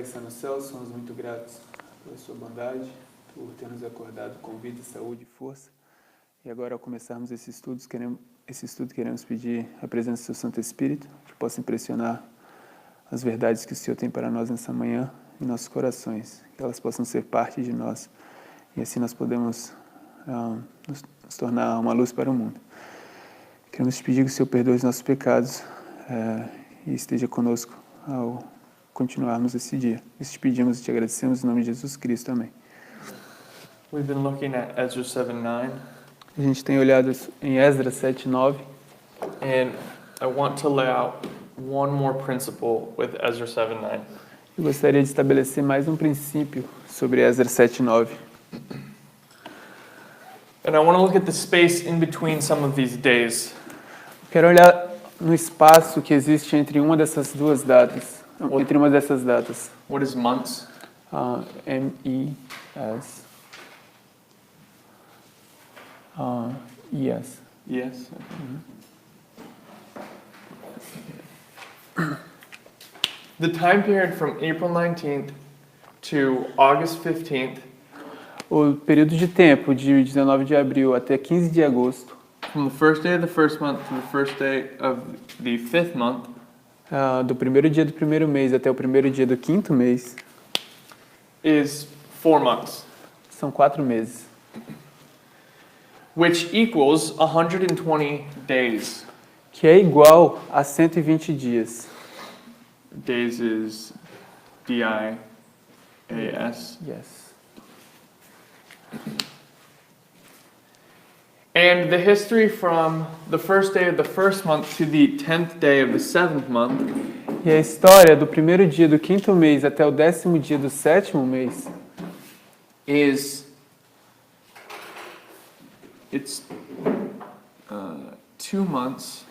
está no céu, somos muito gratos pela sua bondade, por ter nos acordado com vida, saúde e força. E agora, ao começarmos esse estudo, queremos pedir a presença do seu Santo Espírito, que possa impressionar as verdades que o Senhor tem para nós nessa manhã em nossos corações, que elas possam ser parte de nós e assim nós podemos nos tornar uma luz para o mundo. Queremos te pedir que o Senhor perdoe os nossos pecados e esteja conosco ao continuarmos esse dia. Isso te pedimos e te agradecemos em nome de Jesus Cristo. Amém. We've been looking at Ezra 7:9. A gente tem olhado em Esdras 7:9. And I want to lay out one more principle with Ezra 7:9. Eu gostaria de estabelecer mais um princípio sobre Esdras 7:9. And I want to look at the space in between some of these days. Quero olhar no espaço que existe entre uma dessas duas datas. Entre uma dessas datas. What is months? M-E-S. Yes. Yes. The time period from April 19th to August 15th. O período de tempo de 19 de abril até 15 de agosto. From the first day of the first month to the first day of the fifth month. Do primeiro dia do primeiro mês até o primeiro dia do quinto mês. Is 4 months. São 4 meses. Which equals 120 days. Que é igual a 120 dias. Days is D-I-A-S. Yes. And the history from the first day of the first month to the 10th day of the seventh month. E a história do primeiro dia do quinto mês até o 10º dia do sétimo mês It's 2 months.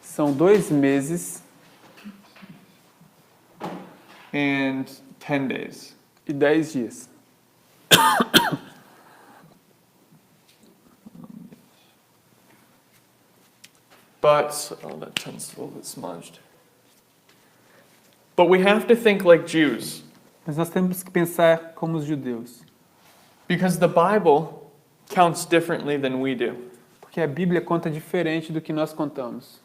São 2 meses and 10 days. E 10 dias. But, that tends a little bit smudged. But we have to think like Jews. Mas nós temos que pensar como os judeus. Because the Bible counts differently than we do. Porque a Bíblia conta diferente do que nós contamos.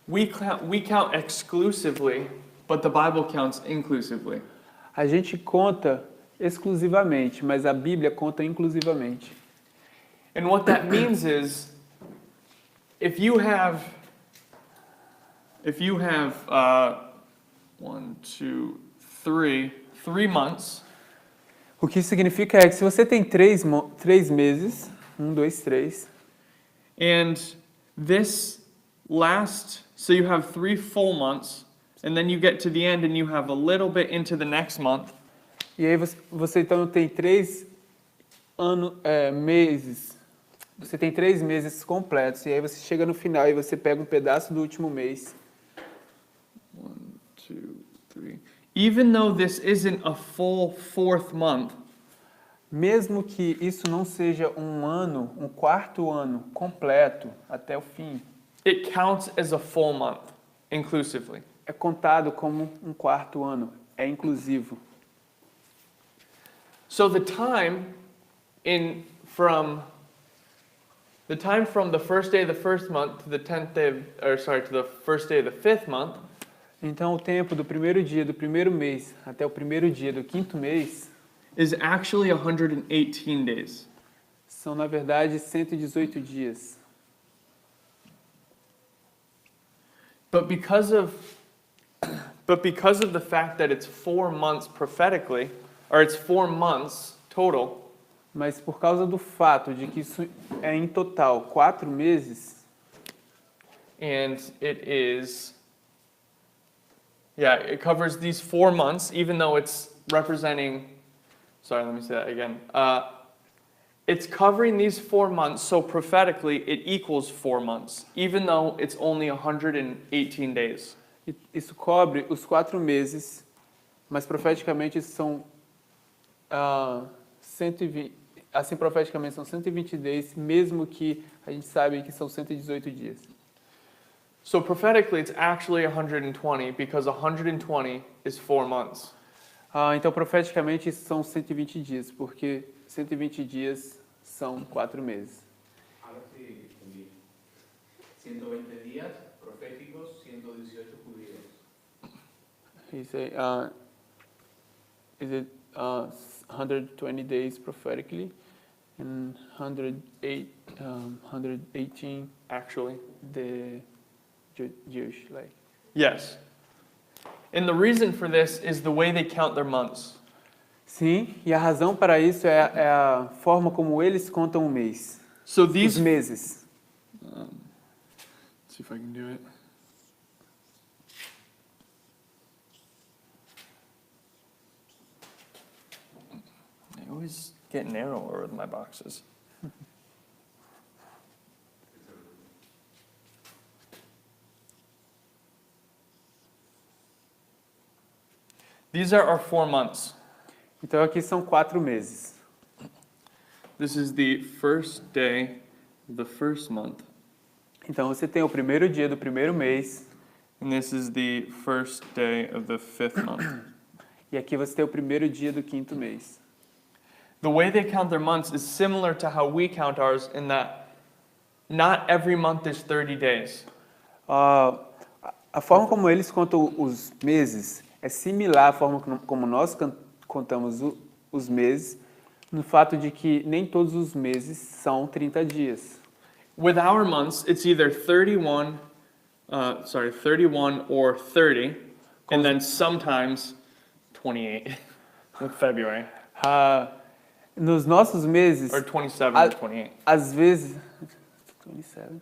We count exclusively, but the Bible counts inclusively. A gente conta exclusivamente, mas a Bíblia conta inclusivamente. And what that means is, if you have 3 months. O que significa é que se você tem 3 meses, 1, 2, 3. And this so you have 3 full months, and then you get to the end and you have a little bit into the next month. E aí você então tem 3 meses. Você tem 3 meses completos, e aí você chega no final e você pega um pedaço do último mês. 1, 2, 3. Even though this isn't a full 4th month, mesmo que isso não seja um quarto ano completo até o fim, it counts as a full month, inclusively. É contado como um quarto ano, é inclusivo. So the time from the first day of the first month to the 10th day to the first day of the 5th month. Então o tempo do primeiro dia do primeiro mês até o primeiro dia do quinto mês is actually 118 days. São na verdade 118 dias. But because of the fact that it's 4 months prophetically, or it's 4 months total. Mas por causa do fato de que isso é em total 4 meses. And it covers these 4 months, even though it's representing. Sorry, let me say that again. It's covering these 4 months, so prophetically it equals 4 months, even though it's only 118 days. Isso cobre os 4 meses, mas profeticamente são 120. Assim, profeticamente são 120 dias, mesmo que a gente sabe que são 118 dias. So prophetically, it's actually 120 because 120 is 4 months. Então, profeticamente, isso são 120 dias, porque 120 dias são 4 meses. Ahora sí entendí. 120 días proféticos, 118 judíos. He say, is it 120 days prophetically and 118 Actually. the Jewish, like. Yes. And the reason for this is the way they count their months. Sim, e a razão para isso é a forma como eles contam o mês, So os these, meses. let's see if I can do it. I always get narrower with my boxes. These are our 4 months. Então aqui são 4 meses. This is the first day of the first month. Então você tem o primeiro dia do primeiro mês, And this is the first day of the 5th month. e aqui você tem o primeiro dia do quinto mês. The way they count their months is similar to how we count ours in that not every month is 30 days. A forma como eles contam os meses é similar à forma como nós contamos os meses, no fato de que nem todos os meses são 30 dias. With our months, it's either 31 or 30, and then sometimes 28 with February, Nos nossos meses, or 27 I- or 28. às vezes... 27.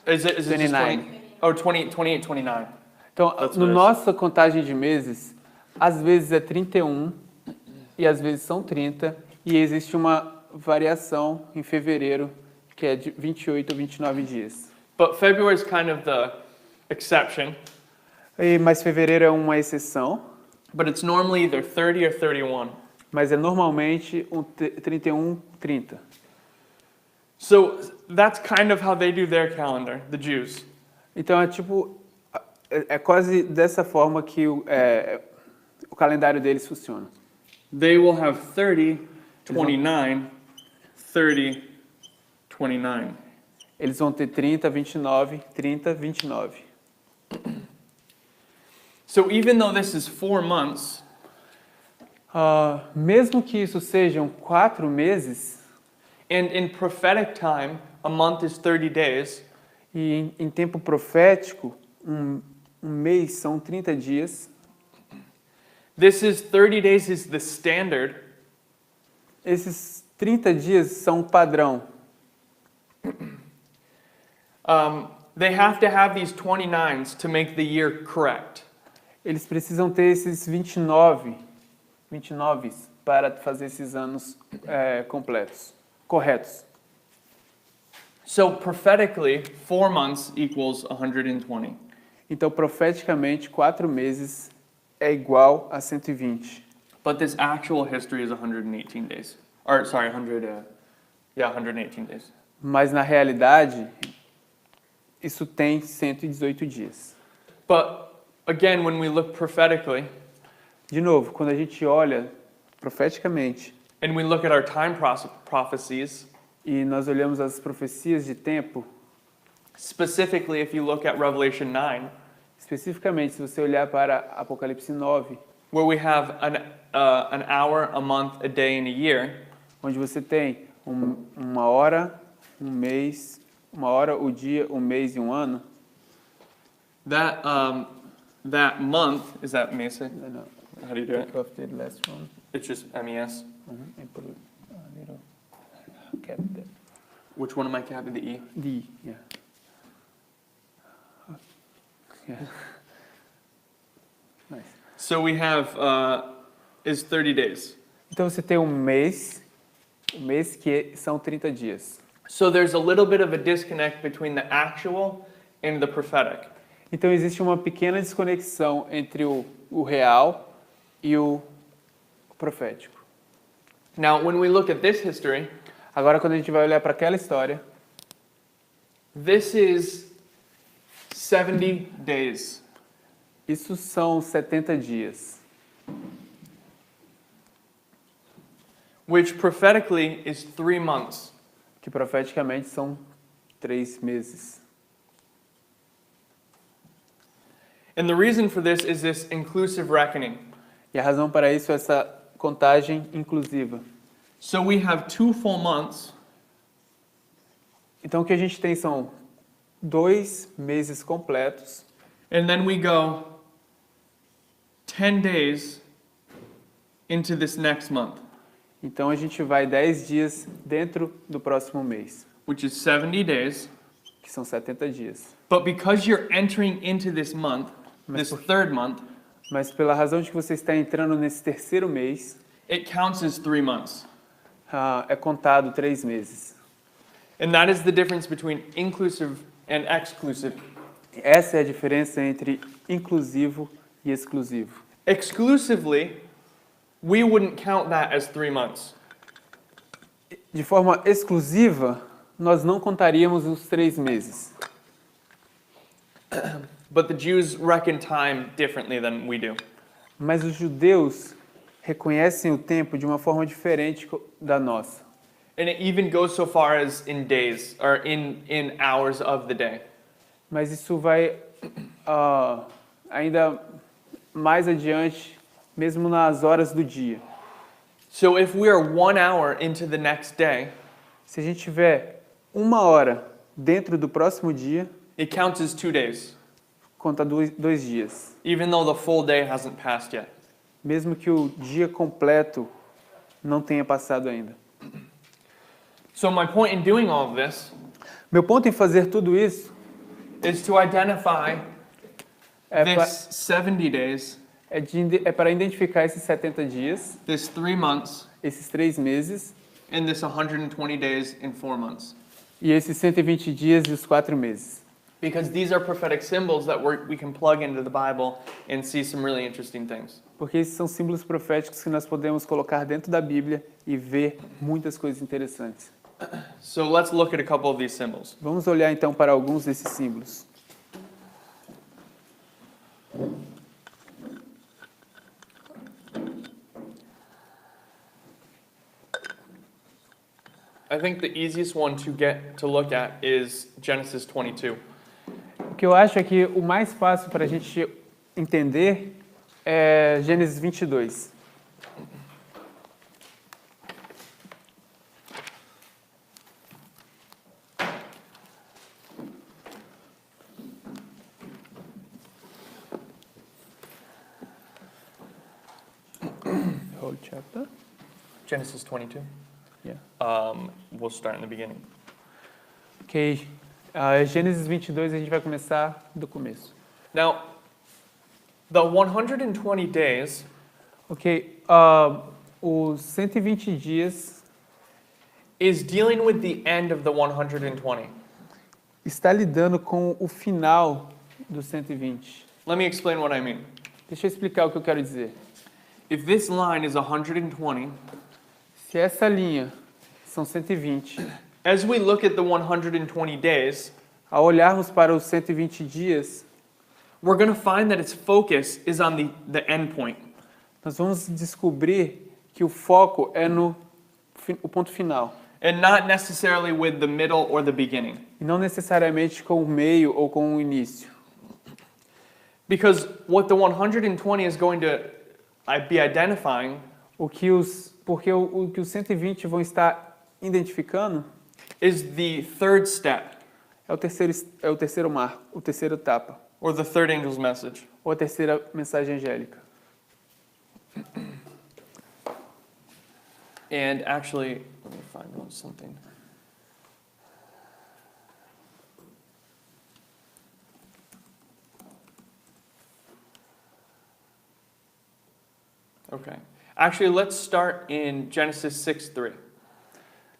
Is it just 29. 20? Oh, 28, 29. Então, That's no what it is. nossa contagem de meses, às vezes é 31 e às vezes são 30, e existe uma variação em fevereiro, que é de 28 ou 29 dias. But February is kind of the exception, Mas fevereiro é uma exceção, but it's normally either 30 or 31. mas é normalmente 31, 30. So that's kind of how they do their calendar, the Jews. Então é quase dessa forma que o calendário deles funciona. They will have 30, 29, 30, 29. Eles vão ter 30, 29, 30, 29. So even though this is 4 months, Mesmo que isso sejam 4 meses, and in prophetic time, a month is 30 days, e em tempo profético, um mês são 30 dias, this is 30 days is the standard, esses 30 dias são padrão. they have to have these 29s to make the year correct. Eles precisam ter esses 29 para fazer esses anos completos, corretos. So prophetically, 4 months equals 120. Então, profeticamente, 4 meses é igual a 120. But this actual history is 118 days. Or sorry, 118 days. Mas, na realidade, isso tem 118 dias. But again, when we look prophetically, De novo, quando a gente olha profeticamente and we look at our time prophecies, e nós olhamos as profecias de tempo, specifically if you look at Revelation 9, especificamente se você olhar para Apocalipse 9, where we have an hour, a month, a day, and a year, onde você tem uma hora, um mês, uma hora, o dia, um mês e um ano, that month, is that Mesa? no, How do you do it? take off the last one, It's just MES. and put a little cap there. Which one am I capping? The E? D, yeah. Yeah. Nice. So we have, is 30 days. Então você tem um mês que são 30 dias. So there's a little bit of a disconnect between the actual and the prophetic. Então existe uma pequena desconexão entre o real e o profético. Now, when we look at this history, Agora, quando a gente vai olhar para aquela história, this is 70 days. isso são 70 dias. which prophetically is 3 months. que profeticamente são 3 meses. And the reason for this is this inclusive reckoning. E a razão para isso é essa contagem inclusiva. So we have 2 full months, Então o que a gente tem são 2 meses completos and then we go 10 days into this next month, Então a gente vai 10 dias dentro do próximo mês, which is 70 days. que são 70 dias. But because you're entering into this month, this third month, Mas pela razão de que você está entrando nesse terceiro mês, it counts as 3 months. é contado 3 meses. And that is the difference between inclusive and exclusive. Essa é a diferença entre inclusivo e exclusivo. Exclusively, we wouldn't count that as 3 months. De forma exclusiva, nós não contaríamos os 3 meses. But the Jews reckon time differently than we do. Mas os judeus reconhecem o tempo de uma forma diferente da nossa. And it even goes so far as in days, or in hours of the day. Mas isso vai ainda mais adiante, mesmo nas horas do dia. So if we are 1 hour into the next day, Se a gente tiver 1 hora dentro do próximo dia, it counts as 2 days, conta 2 dias. even though the full day hasn't passed yet. Mesmo que o dia completo não tenha passado ainda. So my point in doing all of this Meu ponto em fazer tudo isso is to identify é, this 70 days, para identificar esses 70 dias, this 3 months, esses 3 meses and this 120 days in 4 months. e esses 120 dias e os 4 meses. Because these are prophetic symbols that we can plug into the Bible and see some really interesting things. Porque esses são símbolos proféticos que nós podemos colocar dentro da Bíblia e ver muitas coisas interessantes. So let's look at a couple of these symbols. Vamos olhar então para alguns desses símbolos. I think the easiest one to look at is Genesis 22. O que eu acho é que o mais fácil para a gente entender é Gênesis 22. Whole chapter? Genesis 22. Yeah. We'll start in the beginning. Ok. Gênesis 22 a gente vai começar do começo. Now, the 120 days Ok. Os 120 dias is dealing with the end of the 120. está lidando com o final dos 120. Let me explain what I mean. Deixa eu explicar o que eu quero dizer. If this line is 120, Se essa linha são 120, as we look at the 120 days, ao olharmos para os 120 dias, we're going to find that its focus is on the end point. nós vamos descobrir que o foco é no o ponto final, And not necessarily with the middle or the beginning. e não necessariamente com o meio ou com o início. Because what the 120 is going to be identifying Porque o que os 120 vão estar identificando is the third step, é o terceiro etapa, or the third angel's message. ou a terceira mensagem angélica. And actually, let me find something. Okay. Actually, let's start in Genesis 6:3.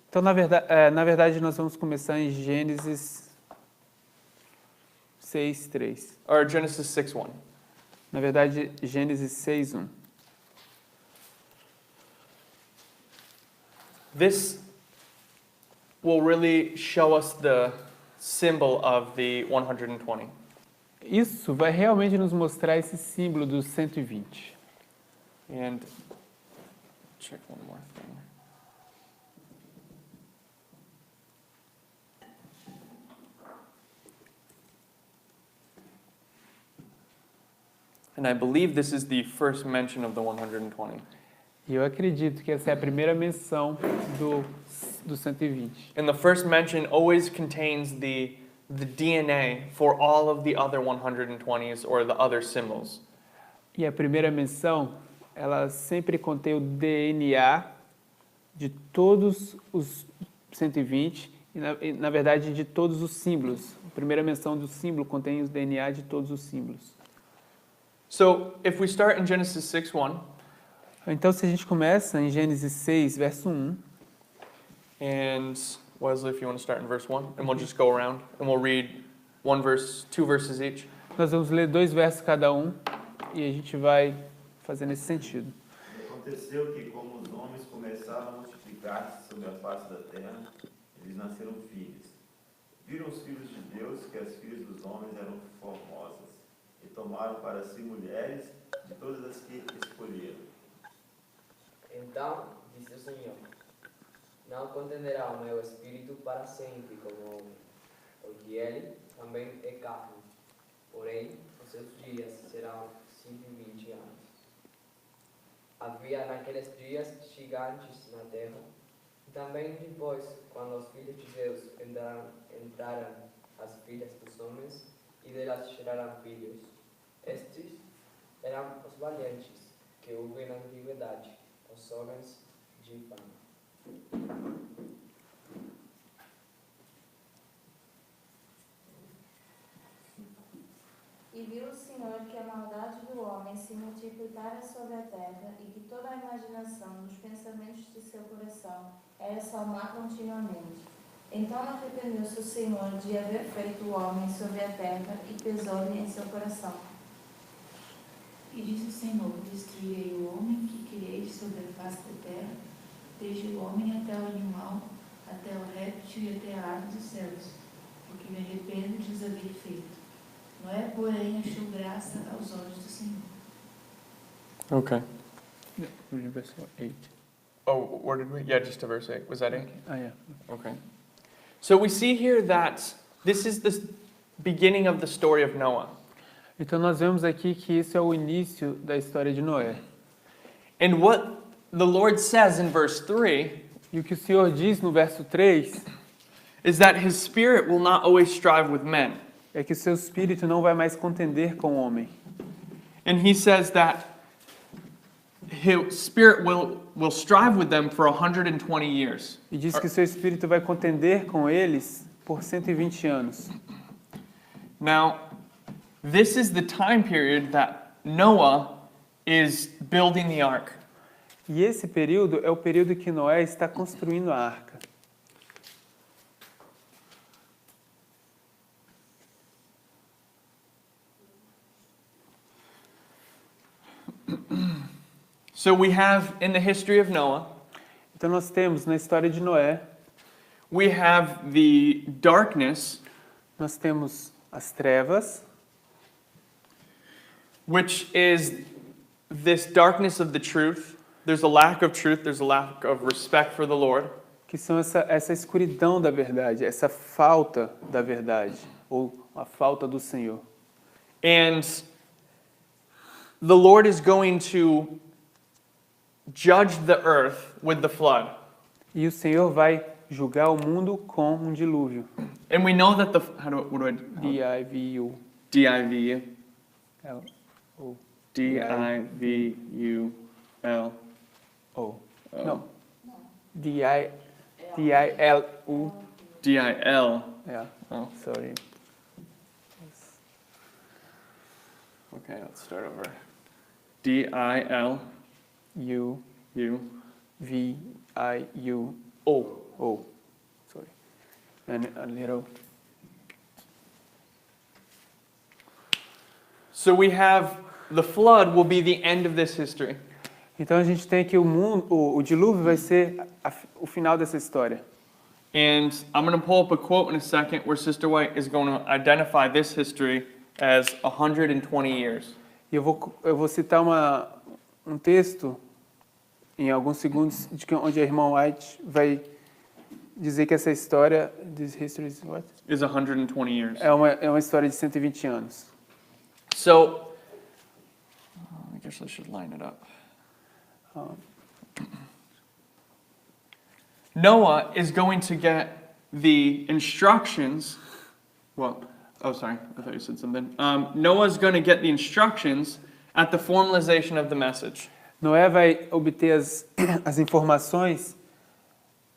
Então, na verdade, nós vamos começar em Gênesis 6:3. Or Genesis 6:1. Na verdade, Gênesis 6:1. This will really show us the symbol of the 120. Isso vai realmente nos mostrar esse símbolo dos 120. And check one more thing. And I believe this is the first mention of the 120. E eu acredito que essa é a primeira menção do 120. And the first mention always contains the DNA for all of the other 120s or the other symbols. E a primeira menção, ela sempre contém o DNA de todos os 120 e, na verdade, de todos os símbolos. A primeira menção do símbolo contém o DNA de todos os símbolos. So, if we start in Genesis 6:1, Então, se a gente começa em Gênesis 6, verso 1, and Wesley, if you want to start in verse 1, and we'll just go around, and we'll read two verses each. nós vamos ler 2 versos cada um e a gente vai fazer nesse sentido. Aconteceu que, como os homens começaram a multiplicar-se sobre a face da terra, eles nasceram filhos. Viram os filhos de Deus que as filhas dos homens eram formosas, e tomaram para si mulheres de todas as que escolheram. Então disse o Senhor: não contenderá o meu espírito para sempre com o homem, porque ele também é carne. Porém, os seus dias serão 120 anos. Havia naqueles dias gigantes na terra, e também depois, quando os filhos de Deus entraram as filhas dos homens, e delas geraram filhos. Estes eram os valentes que houve na antiguidade, os homens de fama. E viu o Senhor que a maldade do homem se multiplicara sobre a terra e que toda a imaginação dos pensamentos de seu coração era só má continuamente. Então arrependeu-se o Senhor de haver feito o homem sobre a terra e pesou-lhe em seu coração. E disse o Senhor: destruirei o homem que criei sobre a face da terra, desde o homem até o animal, até o réptil e até a ave dos céus, porque me arrependo de os haver feito. Noé, porém, achou graça aos olhos do Senhor. Okay. Verso 8. Oh, where did we? Yeah, just to verse 8. Was that 8? Ah, é. Okay. So we see here that this is the beginning of the story of Noah. Então nós vemos aqui que isso é o início da história de Noé. And what the Lord says in verse 3 E o que o Senhor diz no verso 3 is that his spirit will not always strive with men. é que o seu espírito não vai mais contender com o homem. And he says that his spirit will strive with them for 120 years. E diz que o seu espírito vai contender com eles por 120 anos. Now, this is the time period that Noah is building the ark. E esse período é o período que Noé está construindo a arca. So we have in the history of Noah, Então nós temos na história de Noé, we have the darkness, nós temos as trevas, which is this darkness of the truth. There's a lack of truth, there's a lack of respect for the Lord. que são essa escuridão da verdade, essa falta da verdade, ou a falta do Senhor. And the Lord is going to judge the earth with the flood. E o Senhor vai julgar o mundo com um dilúvio. And we know that D-I-V-U. D-I-V-U. L-O. D-I-V-U-L. O. Não. D-I-L-U. D-I-L. Yeah. Oh. Sorry. Okay, let's start over. D-I-L. U. U. V-I-U. O. Sorry. And a little. So we have the flood will be the end of this history. Então a gente tem que o dilúvio vai ser o final dessa história. And I'm going to pull up a quote in a second where Sister White is going to identify this history as 120 years. E eu vou citar um texto em alguns segundos onde a irmã White vai dizer que essa história this history is what? Is 120 years. É uma história de 120 anos. So guess I should line it up. Noah is going to get the instructions. Well, oh, sorry, I thought you said something. Noah's going to get the instructions at the formalization of the message. Noé vai obter as informações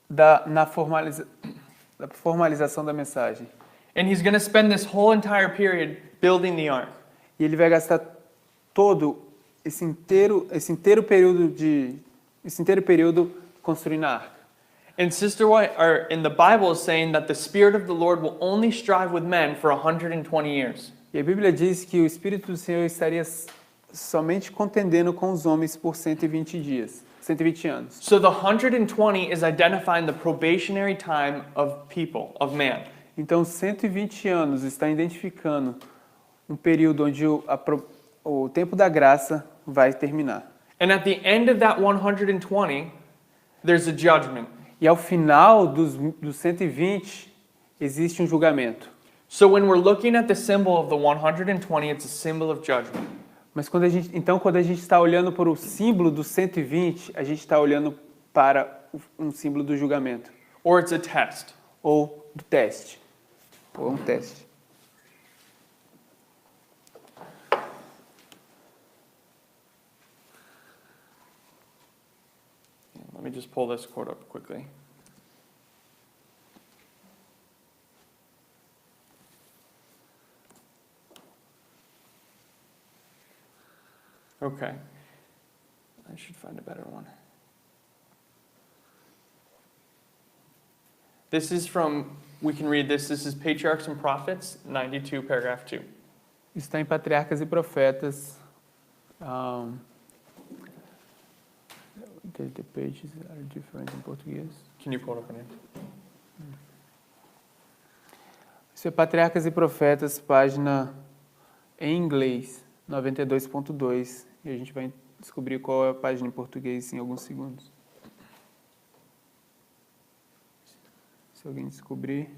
da formalização da mensagem. And he's going to spend this whole entire period building the ark. E ele vai gastar todo esse inteiro período construindo a arca. And Sister White, in the Bible, is saying that the Spirit of the Lord will only strive with men for 120 years. E a Bíblia diz que o Espírito do Senhor estaria somente contendendo com os homens por 120 dias, 120 anos. So the 120 is identifying the probationary time of people, of man. Então, 120 anos está identificando um período onde o tempo da graça vai terminar. And at the end of that 120, there's a judgment. E ao final dos 120, existe um julgamento. So when we're looking at the symbol of the 120, it's a symbol of judgment. Mas quando a gente está olhando para o símbolo do 120, a gente está olhando para um símbolo do julgamento. Or it's a test. Ou do teste. Ou um teste. Let me just pull this quote up quickly. Okay. I should find a better one. This is from, we can read this. This is Patriarchs and Prophets, 92, paragraph 2. Está em Patriarcas e Profetas. The pages are different in português. Can you pull it up in it? Isso é Patriarcas e Profetas, página em inglês, 92.2. E a gente vai descobrir qual é a página em português em alguns segundos. Se alguém descobrir.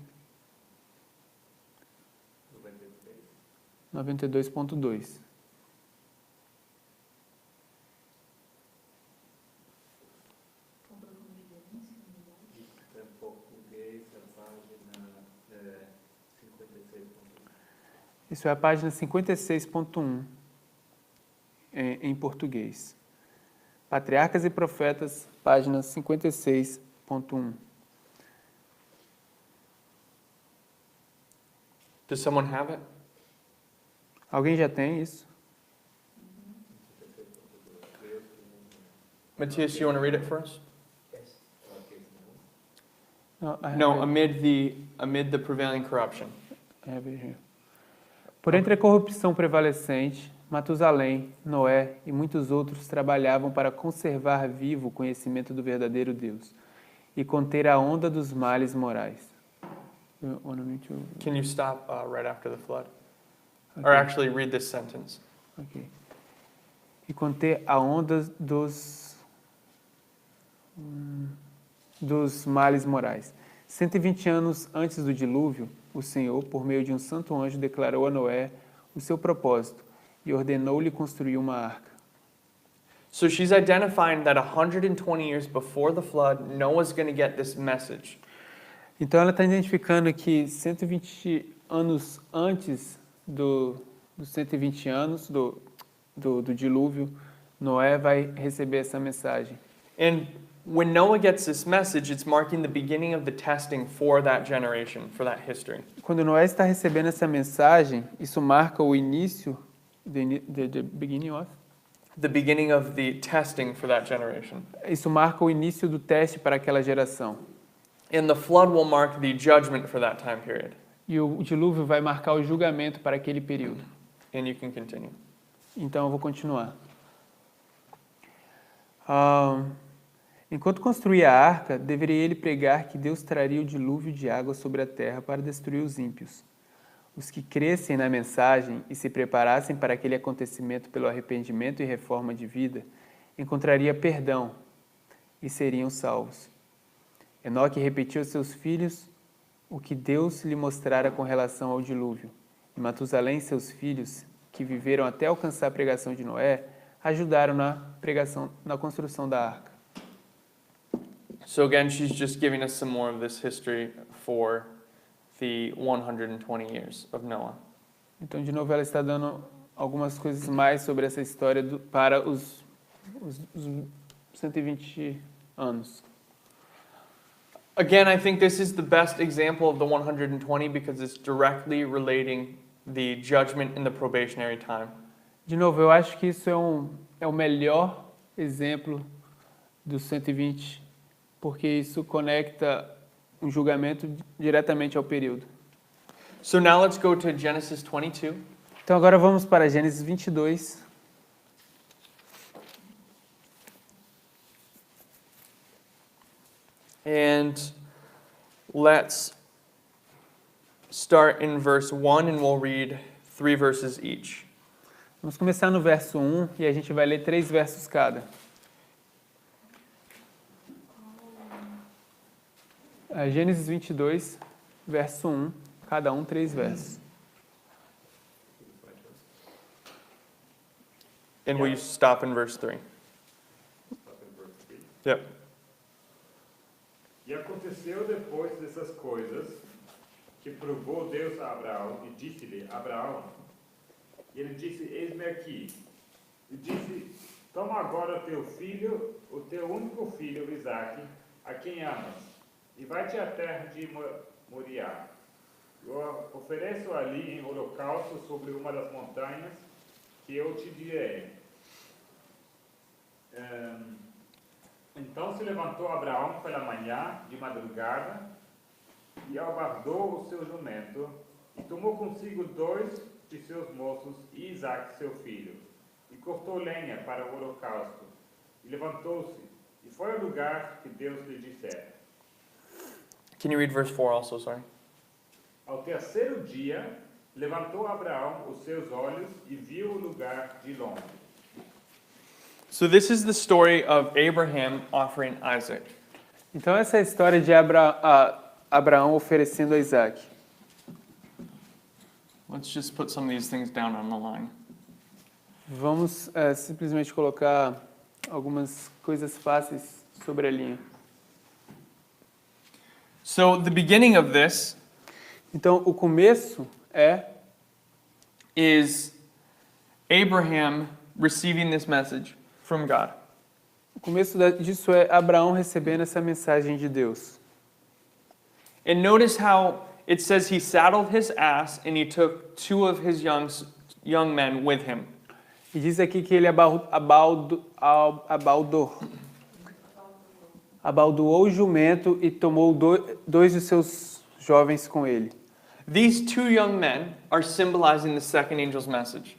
92.2. Em português, a página 56. Isso é a página 56.1 em português. Patriarcas e Profetas, página 56.1. Does someone have it? Alguém já tem isso? Matthias, you want to read it for us? Yes. No, I have No, it. amid the prevailing corruption. I have it here. Por entre a corrupção prevalecente, Matusalém, Noé e muitos outros trabalhavam para conservar vivo o conhecimento do verdadeiro Deus e conter a onda dos males morais. Can you stop right after the flood? Okay. Or actually read this sentence. Okay. E conter a onda dos males morais. 120 anos antes do dilúvio, o Senhor, por meio de um santo anjo, declarou a Noé o seu propósito e ordenou-lhe construir uma arca. So she's identifying that 120 years before the flood, Noah's going to get this message. Então ela está identificando que 120 anos antes dos 120 anos do dilúvio, Noé vai receber essa mensagem. And when Noah gets this message, it's marking the beginning of the testing for that generation, for that history. Quando Noé está recebendo essa mensagem, isso marca o início, the beginning of? The beginning of the testing for that generation. Isso marca o início do teste para aquela geração. And the flood will mark the judgment for that time period. E o dilúvio vai marcar o julgamento para aquele período. And you can continue. Então eu vou continuar. Enquanto construía a arca, deveria ele pregar que Deus traria o dilúvio de água sobre a terra para destruir os ímpios. Os que crescem na mensagem e se preparassem para aquele acontecimento pelo arrependimento e reforma de vida, encontraria perdão e seriam salvos. Enoque repetiu aos seus filhos o que Deus lhe mostrara com relação ao dilúvio. E Matusalém e seus filhos, que viveram até alcançar a pregação de Noé, ajudaram na pregação, na construção da arca. So again, she's just giving us some more of this history for the 120 years of Noah. Então, de novo, ela está dando algumas coisas mais sobre essa história para os 120 anos. Again, I think this is the best example of the 120 because it's directly relating the judgment in the probationary time. De novo, eu acho que isso é o melhor exemplo dos 120, porque isso conecta um julgamento diretamente ao período. So now let's go to Genesis 22. Então agora vamos para Gênesis 22. And let's start in verse 1 and we'll read 3 verses each. Vamos começar no verso 1 e a gente vai ler 3 versos cada. Gênesis 22, verso 1, cada um 3 versos. And will you stop in verse 3? Yep. E aconteceu depois dessas coisas que provou Deus a Abraão e disse-lhe: Abraão. E ele disse: Eis-me aqui. E disse: Toma agora teu filho, o teu único filho, Isaque, a quem amas, e vai-te à terra de Moriá. Eu ofereço ali em holocausto sobre uma das montanhas que eu te direi. Então se levantou Abraão pela manhã, de madrugada, e albardou o seu jumento, e tomou consigo 2 de seus moços e Isaque, seu filho, e cortou lenha para o holocausto, e levantou-se, e foi ao lugar que Deus lhe dissera. Can you read verse 4 also, sorry? Ao terceiro dia, levantou Abraão os seus olhos e viu o lugar de longe. So this is the story of Abraham offering Isaac. Então essa é a história de Abraão oferecendo a Isaac. Let's just put some of these things down on the line. Vamos simplesmente colocar algumas coisas fáceis sobre a linha. So the beginning of this Então o começo is Abraham receiving this message from God. O começo disso é Abraão recebendo essa mensagem de Deus. And notice how it says he saddled his ass and he took 2 of his young men with him. E diz aqui que ele abaldoou o jumento e tomou 2 de seus jovens com ele. These 2 young men are symbolizing the second angel's message.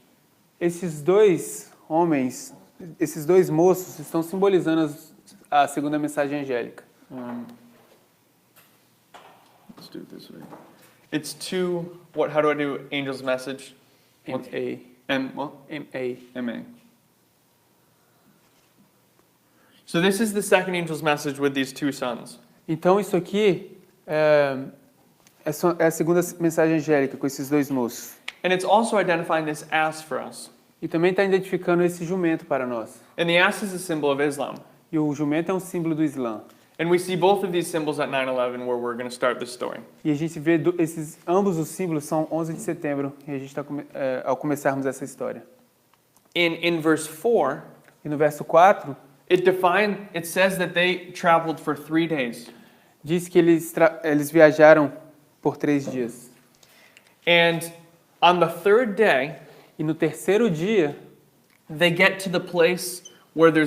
Esses 2 homens, esses 2 moços estão simbolizando a segunda mensagem angélica. Let's do it this way. It's 2, how do I do angel's message? M-A. What? M-A. M-A. So this is the second angel's message with these 2 sons. Então isso aqui é a segunda mensagem angélica com esses 2 moços. And it's also identifying this ass for us. E também está identificando esse jumento para nós. And the ass is a symbol of Islam. E o jumento é um símbolo do Islã. And we see both of these symbols at 9/11 where we're going to start this story. E a gente vê ambos os símbolos são 11 de setembro e a gente está ao começarmos essa história. In verse 4, E no verso 4 it says that they traveled for 3 days. diz que eles viajaram por 3 dias. And on the 3rd day, E no terceiro dia they get to the place where they're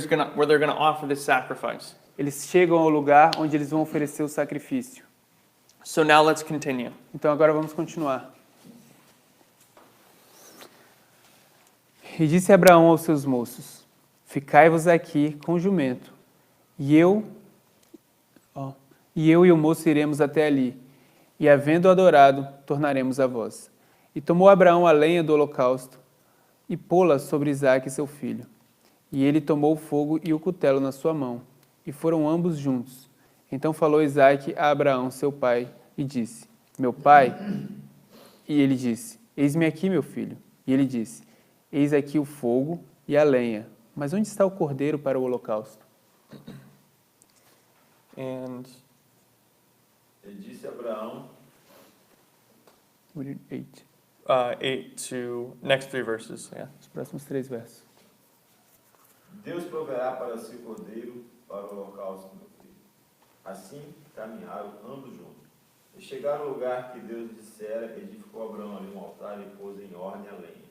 going to offer this sacrifice. eles chegam ao lugar onde eles vão oferecer o sacrifício. So now let's continue. Então agora vamos continuar. E disse Abraão aos seus moços: Ficai-vos aqui com o jumento, e eu e o moço iremos até ali, e havendo adorado, tornaremos a vós. E tomou Abraão a lenha do holocausto, e pô-la sobre Isaque seu filho. E ele tomou o fogo e o cutelo na sua mão, e foram ambos juntos. Então falou Isaque a Abraão, seu pai, e disse: Meu pai? E ele disse: Eis-me aqui, meu filho. E ele disse: Eis aqui o fogo e a lenha, Mas onde está o cordeiro para o holocausto? And Ele disse a Abraão, 8. 8 to next 3 verses. Yeah. Os próximos 3 versos. Deus proverá para si o cordeiro para o holocausto, meu filho. Assim caminharam ambos juntos. E chegaram ao lugar que Deus dissera, edificou Abraão ali um altar e pôs em ordem a lenha.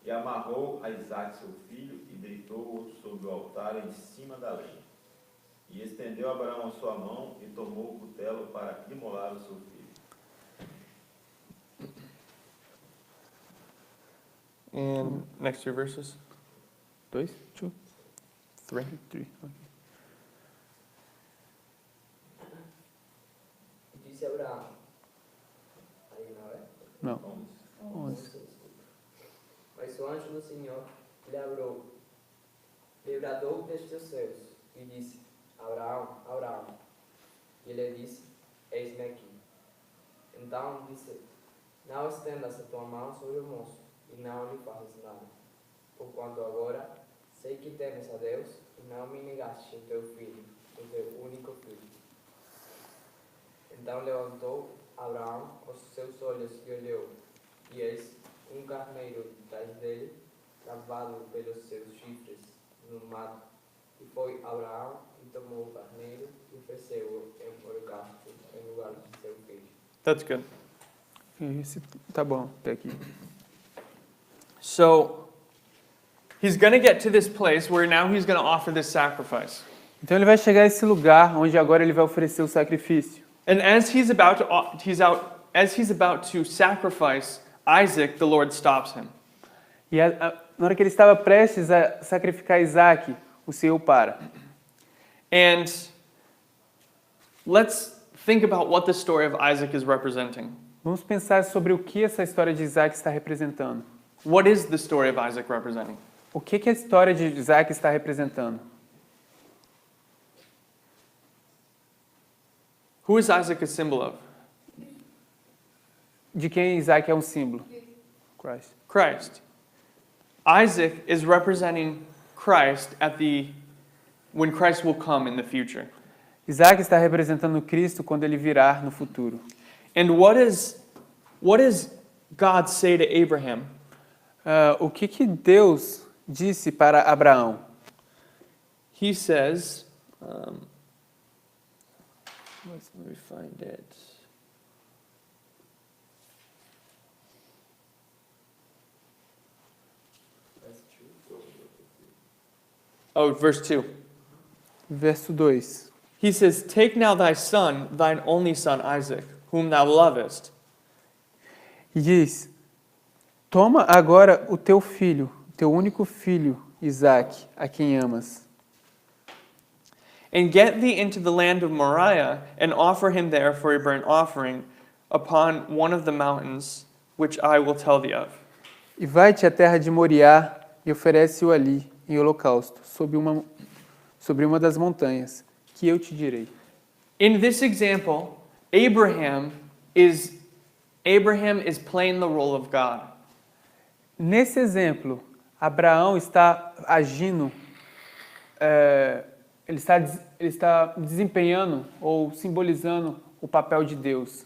E amarrou a Isaque, seu filho, e deitou-o sobre o altar em cima da lenha. E estendeu Abraão a sua mão e tomou o cutelo para imolar o seu filho. And next 2 verses. 2? 2? 3. 3. E disse Abraão. Aí não é? Não. 11. 11. Mas o anjo do Senhor lhe bradou desde os céus e disse: Abraão, Abraão. E ele disse: Eis-me aqui. Então disse: Não estendas a tua mão sobre o moço e não lhe faças nada, porquanto agora sei que temes a Deus e não me negaste o teu filho, o teu único filho. Então levantou Abraão os seus olhos e olhou, e eis um carneiro atrás dele, travado pelos seus chifres no mato. E foi Abraão e tomou o carneiro e ofereceu-o em holocausto em lugar de seu filho. That's good. Esse, tá bom, até aqui. So he's going to get to this place where now he's going to offer this sacrifice. Então ele vai chegar a esse lugar onde agora ele vai oferecer o sacrifício. And as he's about to sacrifice Isaac, the Lord stops him. E na hora que ele estava prestes a sacrificar Isaac, o Senhor para. And let's think about what the story of Isaac is representing. Vamos pensar sobre o que essa história de Isaac está representando. What is the story of Isaac representing? O que a história de Isaac está representando? Who is Isaac a symbol of? De quem Isaac é um símbolo? Christ. Christ. Isaac is representing Christ when Christ will come in the future. Isaac está representando Cristo quando ele virar no futuro. And what does God say to Abraham? O que Deus disse para Abraão? He says, let me find it. Oh, verse 2. Verso 2. He says, Take now thy son, thine only son Isaac, whom thou lovest. E diz: Toma agora o teu filho, teu único filho, Isaac, a quem amas. And get thee into the land of Moriah, and offer him there for a burnt offering upon one of the mountains, which I will tell thee of. E vai-te à terra de Moriá e oferece-o ali, em holocausto, sobre uma das montanhas, que eu te direi. In this example, Abraham is playing the role of God. Nesse exemplo, Abraão está agindo, ele está desempenhando ou simbolizando o papel de Deus.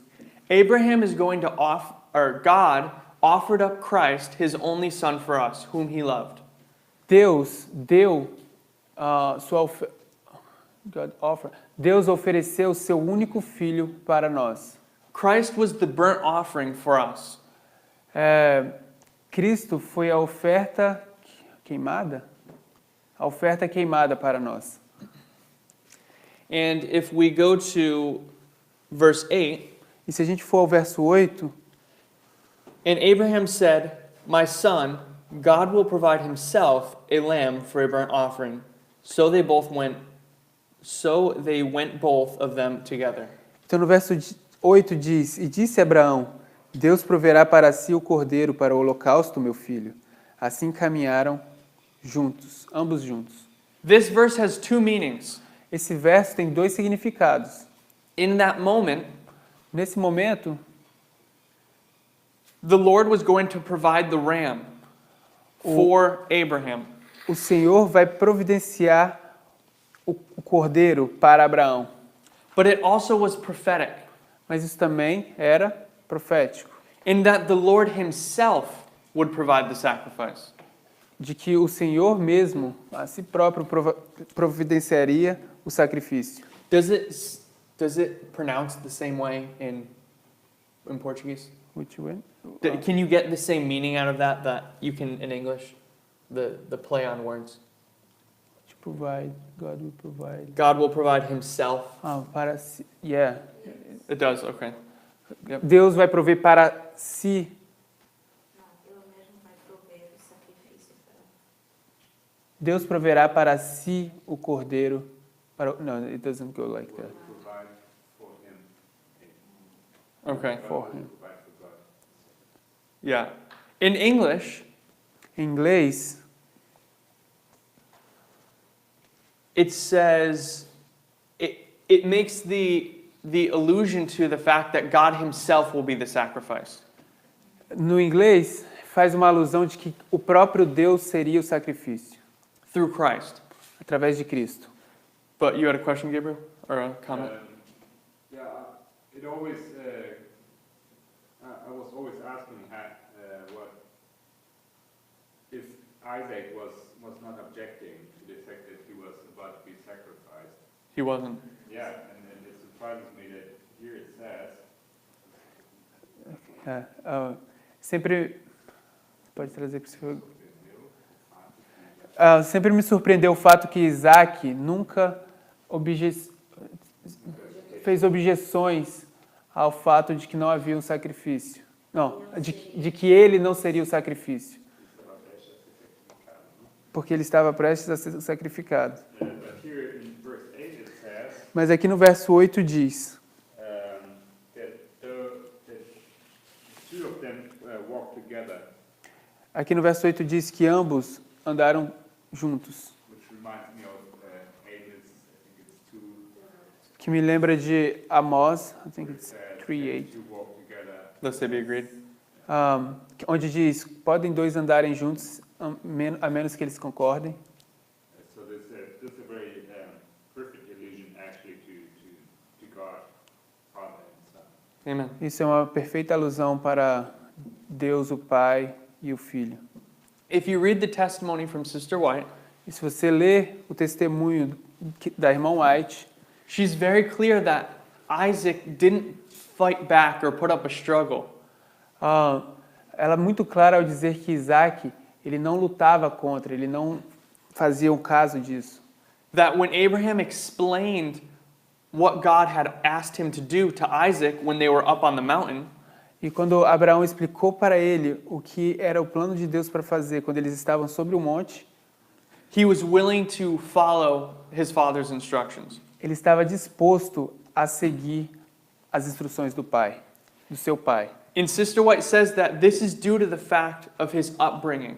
Abraham is going to God offered up Christ, his only son for us, whom he loved. Deus deu Deus ofereceu seu único filho para nós. Christ was the burnt offering for us. Cristo foi a oferta queimada? A oferta queimada para nós. And if we go to verse 8, E se a gente for ao verso 8, and Abraham said, My son, God will provide himself a lamb for a burnt offering. So they went both of them together. então no verso 8 diz: E disse Abraão: Deus proverá para si o cordeiro para o holocausto, meu filho. Assim caminharam juntos, ambos juntos. This verse has two meanings. Esse verso tem 2 significados. In that moment, Nesse momento, the Lord was going to provide the ram for Abraham. o Senhor vai providenciar o cordeiro para Abraão. But it also was prophetic, Mas isso também era profético, in that the Lord himself would provide the sacrifice. de que o Senhor mesmo, a si próprio, providenciaria o sacrifício. Does it pronounce the same way in Portuguese? Which way? Can you get the same meaning out of that you can in English? The play on words. To provide, God will provide. God will provide himself. Para si, yeah. It does, okay. Yep. Deus vai prover para si. Não, ele mesmo vai prover o sacrifício para. Deus proverá para si o cordeiro. No, it doesn't go like that. Provide for him. Okay. For him. Provide for God. Yeah. In English, Em inglês, it says, it makes the allusion to the fact that God himself will be the sacrifice. no inglês, faz uma alusão de que o próprio Deus seria o sacrifício, Through Christ. através de Cristo. But you had a question, Gabriel? Or a comment? Yeah, it always. I was always asking what if Isaac was not objecting to the fact that he was about to be sacrificed. He wasn't. Yeah, and it surprises me that here it says. Sempre pode trazer para você. Sempre me surpreendeu o fato que Isaac nunca fez objeções ao fato de que não havia um sacrifício. Não, de que ele não seria o sacrifício. Porque ele estava prestes a ser sacrificado. Mas aqui no verso 8 diz Aqui no verso 8 diz que ambos andaram juntos. Que me lembra de Amós, I think it's 3:8. Let's say we agreed. Onde diz, podem dois andarem juntos, a menos que eles concordem. So this is a very perfect allusion actually to God, Father and Son. Amen. Isso é uma perfeita alusão para Deus, o Pai e o Filho. If you read the testimony from Sister White, E se você ler o testemunho da irmã White, she's very clear that Isaac didn't fight back or put up a struggle. ela é muito clara ao dizer que Isaac, ele não lutava contra, ele não fazia um caso disso. That when Abraham explained what God had asked him to do to Isaac when they were up on the mountain, E quando Abraão explicou para ele o que era o plano de Deus para fazer quando eles estavam sobre o monte, he was willing to follow his father's instructions. ele estava disposto a seguir as instruções do pai, do seu pai. And Sister White says that this is due to the fact of his upbringing.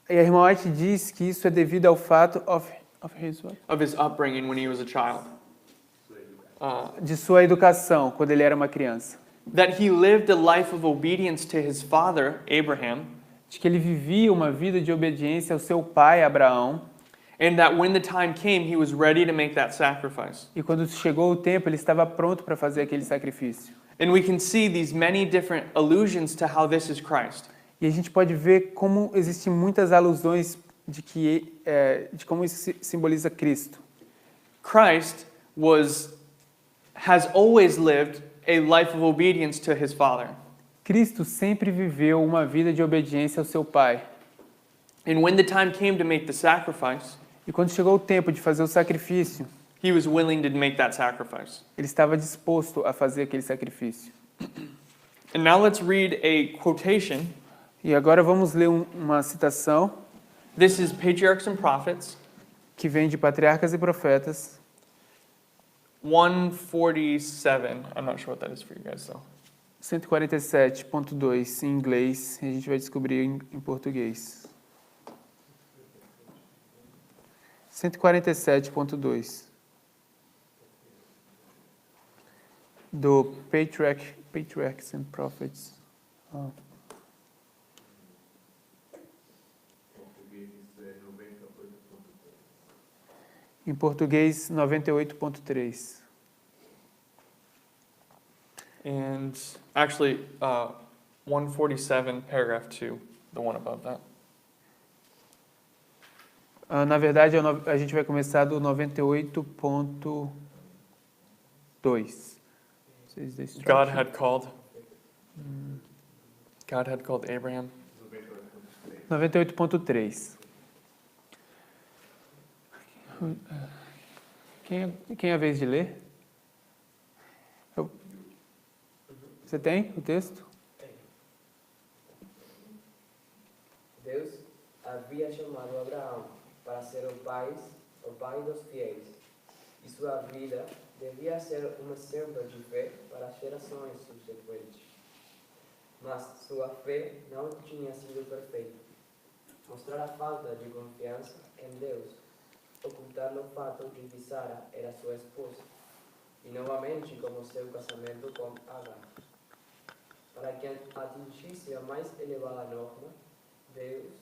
E a irmã White diz que isso é devido ao fato Of his upbringing when he was a child. de sua educação quando ele era uma criança. That he lived a life of obedience to his father, Abraham, De que ele vivia uma vida de obediência ao seu pai Abraão. and that when the time came, he was ready to make that sacrifice. E quando chegou o tempo, ele estava pronto para fazer aquele sacrifício. And we can see these many different allusions to how this is Christ. E a gente pode ver como existem muitas alusões de como isso simboliza Cristo. Christ has always lived a life of obedience to his Father. Cristo sempre viveu uma vida de obediência ao seu Pai. And when the time came to make the sacrifice, E quando chegou o tempo de fazer o sacrifício, he was willing to make that sacrifice. ele estava disposto a fazer aquele sacrifício. And now let's read a quotation. E agora vamos ler uma citação This is Patriarchs and Prophets, que vem de Patriarcas e Profetas, 147. I'm not sure what that is for you guys, though. 147.2 em inglês, e a gente vai descobrir em português. 147.2 do Patriarchs and Prophets. Em português, 98.3. And actually, 147, paragraph 2, the one above that. Na verdade, a gente vai começar do 98.2. God had called Abraham. 98.3. Quem é a vez de ler? Você tem o texto? Deus havia chamado Abraão para ser o pai dos fiéis, e sua vida devia ser um exemplo de fé para as gerações subsequentes. Mas sua fé não tinha sido perfeita. Mostrar a falta de confiança em Deus, ocultar o fato de que Sara era sua esposa, e novamente como seu casamento com Agar. Para que atingisse a mais elevada norma, Deus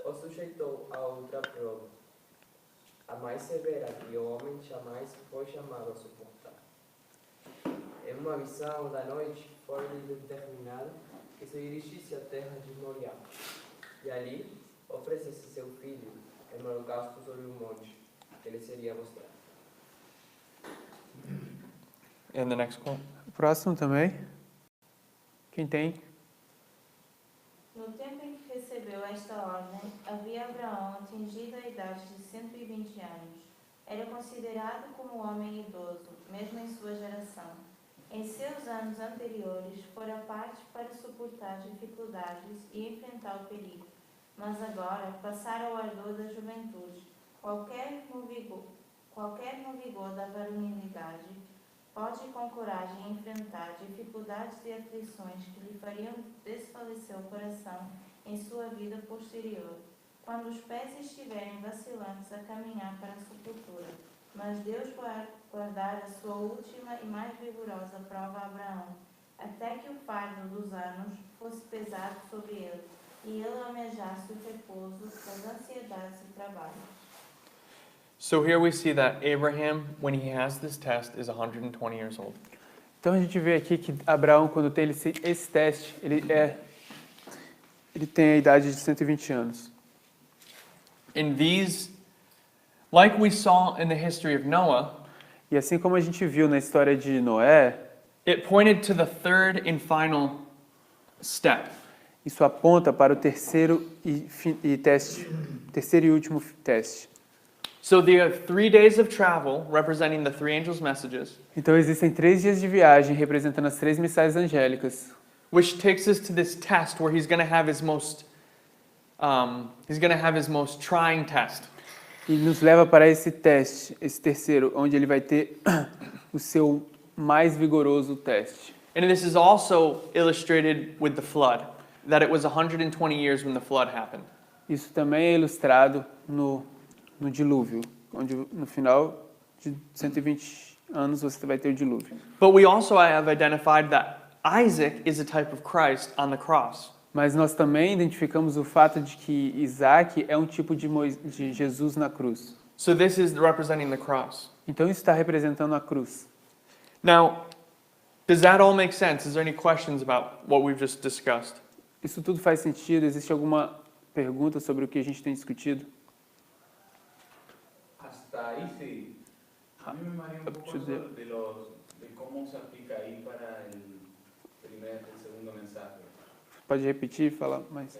o sujeitou a outra prova, a mais severa que o homem jamais foi chamado a suportar. Em uma visão da noite, foi-lhe determinado que se dirigisse à terra de Moriá, e ali oferecesse seu filho em holocausto sobre um monte, que lhe seria mostrado. And the next quote. O próximo também. Quem tem? No tempo em que recebeu esta ordem, havia Abraão atingido a idade de 120 anos. Era considerado como homem idoso, mesmo em sua geração. Em seus anos anteriores, fora parte para suportar dificuldades e enfrentar o perigo. Mas agora passara o ardor da juventude. Qualquer no vigor da varonilidade pode com coragem enfrentar dificuldades e aflições que lhe fariam desfalecer o coração em sua vida posterior, quando os pés estiverem vacilantes a caminhar para a sepultura. Mas Deus guardara a sua última e mais vigorosa prova a Abraão, até que o fardo dos anos fosse pesado sobre ele, e ele almejasse o repouso das ansiedades e trabalho. So here we see that Abraham, when he has this test, is 120 years old. Então a gente vê aqui que Abraão, quando tem esse teste, ele tem a idade de 120 anos. In these, like we saw in the history of Noah, E assim como a gente viu na história de Noé, it pointed to the third and final step. isso aponta para o terceiro e último teste. So there are 3 days of travel representing the 3 angels' messages, Então existem 3 dias de viagem representando as 3 mensagens angélicas, which takes us to this test where he's going to have his most trying test. e nos leva para esse teste, esse terceiro, onde ele vai ter o seu mais vigoroso teste. And this is also illustrated with the flood, that it was 120 years when the flood happened. Isso também é ilustrado no dilúvio, onde no final de 120 anos você vai ter o dilúvio. But we also have identified that Isaac is a type of Christ on the cross. Mas nós também identificamos o fato de que Isaac é um tipo de Jesus na cruz. So this is representing the cross. Então isso está representando a cruz. Now, does that all make sense? Is there any questions about what we've just discussed? Isso tudo faz sentido? Existe alguma pergunta sobre o que a gente tem discutido? Hasta ahí sí. A mí me maría un poco eso de cómo se aplica ahí para el primer y el segundo mensaje. Pode repetir e falar mais?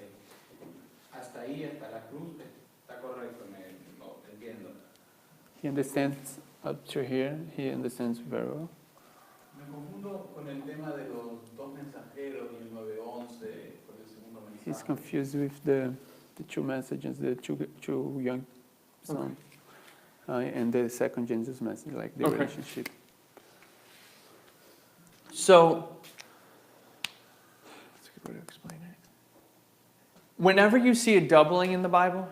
Hasta ahí, hasta la cruz, está correcto, entiendo. He understands up to here. He understands very well. Me confundo con el tema de los dos mensajeros y el 911 por el segundo mensaje. He's confused with the two messages, the two young sons, and the second Jesus message, like the relationship. So, that's a good way to explain it. Whenever you see a doubling in the Bible,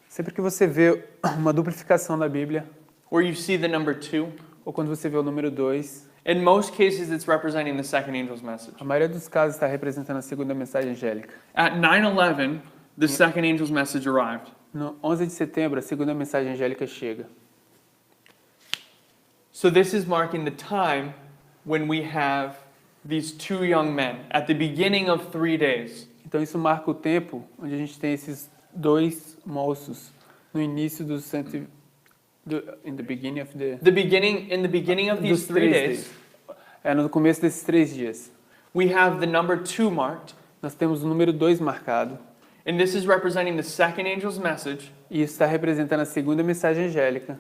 Sempre que você vê uma duplicação na Bíblia, where you see the number 2, ou quando você vê o número 2, in most cases it's representing the second angel's message. a maioria dos casos está representando a segunda mensagem angélica. At 9/11, the second angel's message arrived. No 11 de setembro, a segunda mensagem angélica chega. So this is marking the time when we have these two young men at the beginning of 3 days. Então isso marca o tempo onde a gente tem esses dois moços no início dos in the beginning of the In the beginning of these dos 3 3 days, no começo desses 3 dias. we have the number 2 marked, Nós temos o número 2 marcado. and this is representing the second angel's message, E isso está representando a segunda mensagem angélica,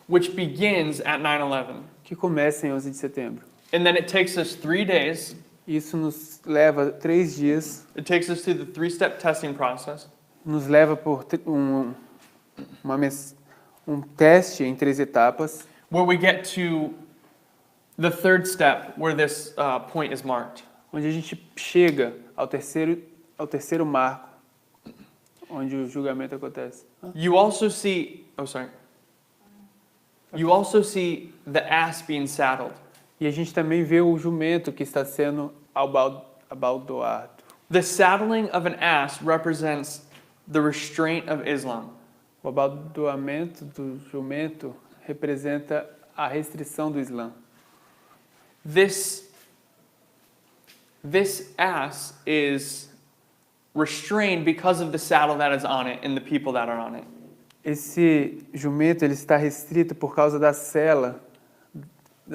which begins at 9/11. que começa em 11 de setembro. And then it takes us 3 days. Isso nos leva 3 dias, It takes us through the 3-step testing process. nos leva por um teste em 3 etapas, Where we get to the 3rd step, where this point is marked. onde a gente chega ao terceiro marco, onde o julgamento acontece. You also see, You also see the ass being saddled. E a gente também vê o jumento que está sendo abaldoado. The saddling of an ass represents the restraint of Islam. O abaldoamento do jumento representa a restrição do Islã. This ass is restrained because of the saddle that is on it and the people that are on it. Esse jumento ele está restrito por causa da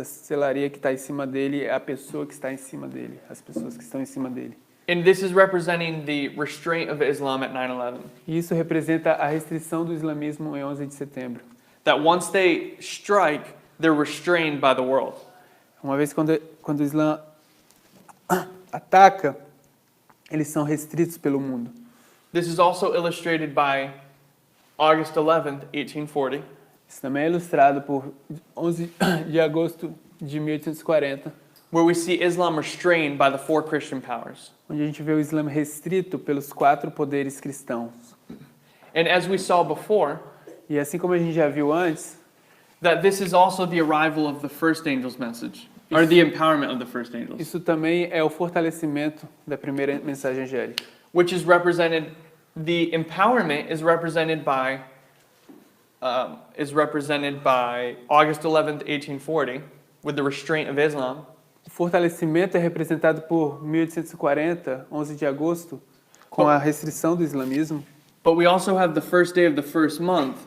selaria que está em cima dele, é a pessoa que está em cima dele, as pessoas que estão em cima dele. And this is representing the restraint of Islam at 9/11. E isso representa a restrição do islamismo em 11 de setembro. That once they strike, they're restrained by the world. Uma vez quando o Islã ataca, eles são restritos pelo mundo. This is also illustrated by August 11th, 1840. Isso também é ilustrado por 11 de agosto de 1840, where we see Islam restrained by the 4 Christian powers. onde a gente vê o Islã restrito pelos 4 poderes cristãos. And as we saw before, E assim como a gente já viu antes, that this is also the arrival of the first angel's message, or the empowerment of the first angels, isso também é o fortalecimento da primeira mensagem angélica. which is represented, the empowerment is represented by August 11th, 1840, with the restraint of Islam. O fortalecimento é representado por 1840, 11 de agosto, com a restrição do islamismo. But we also have the first day of the first month,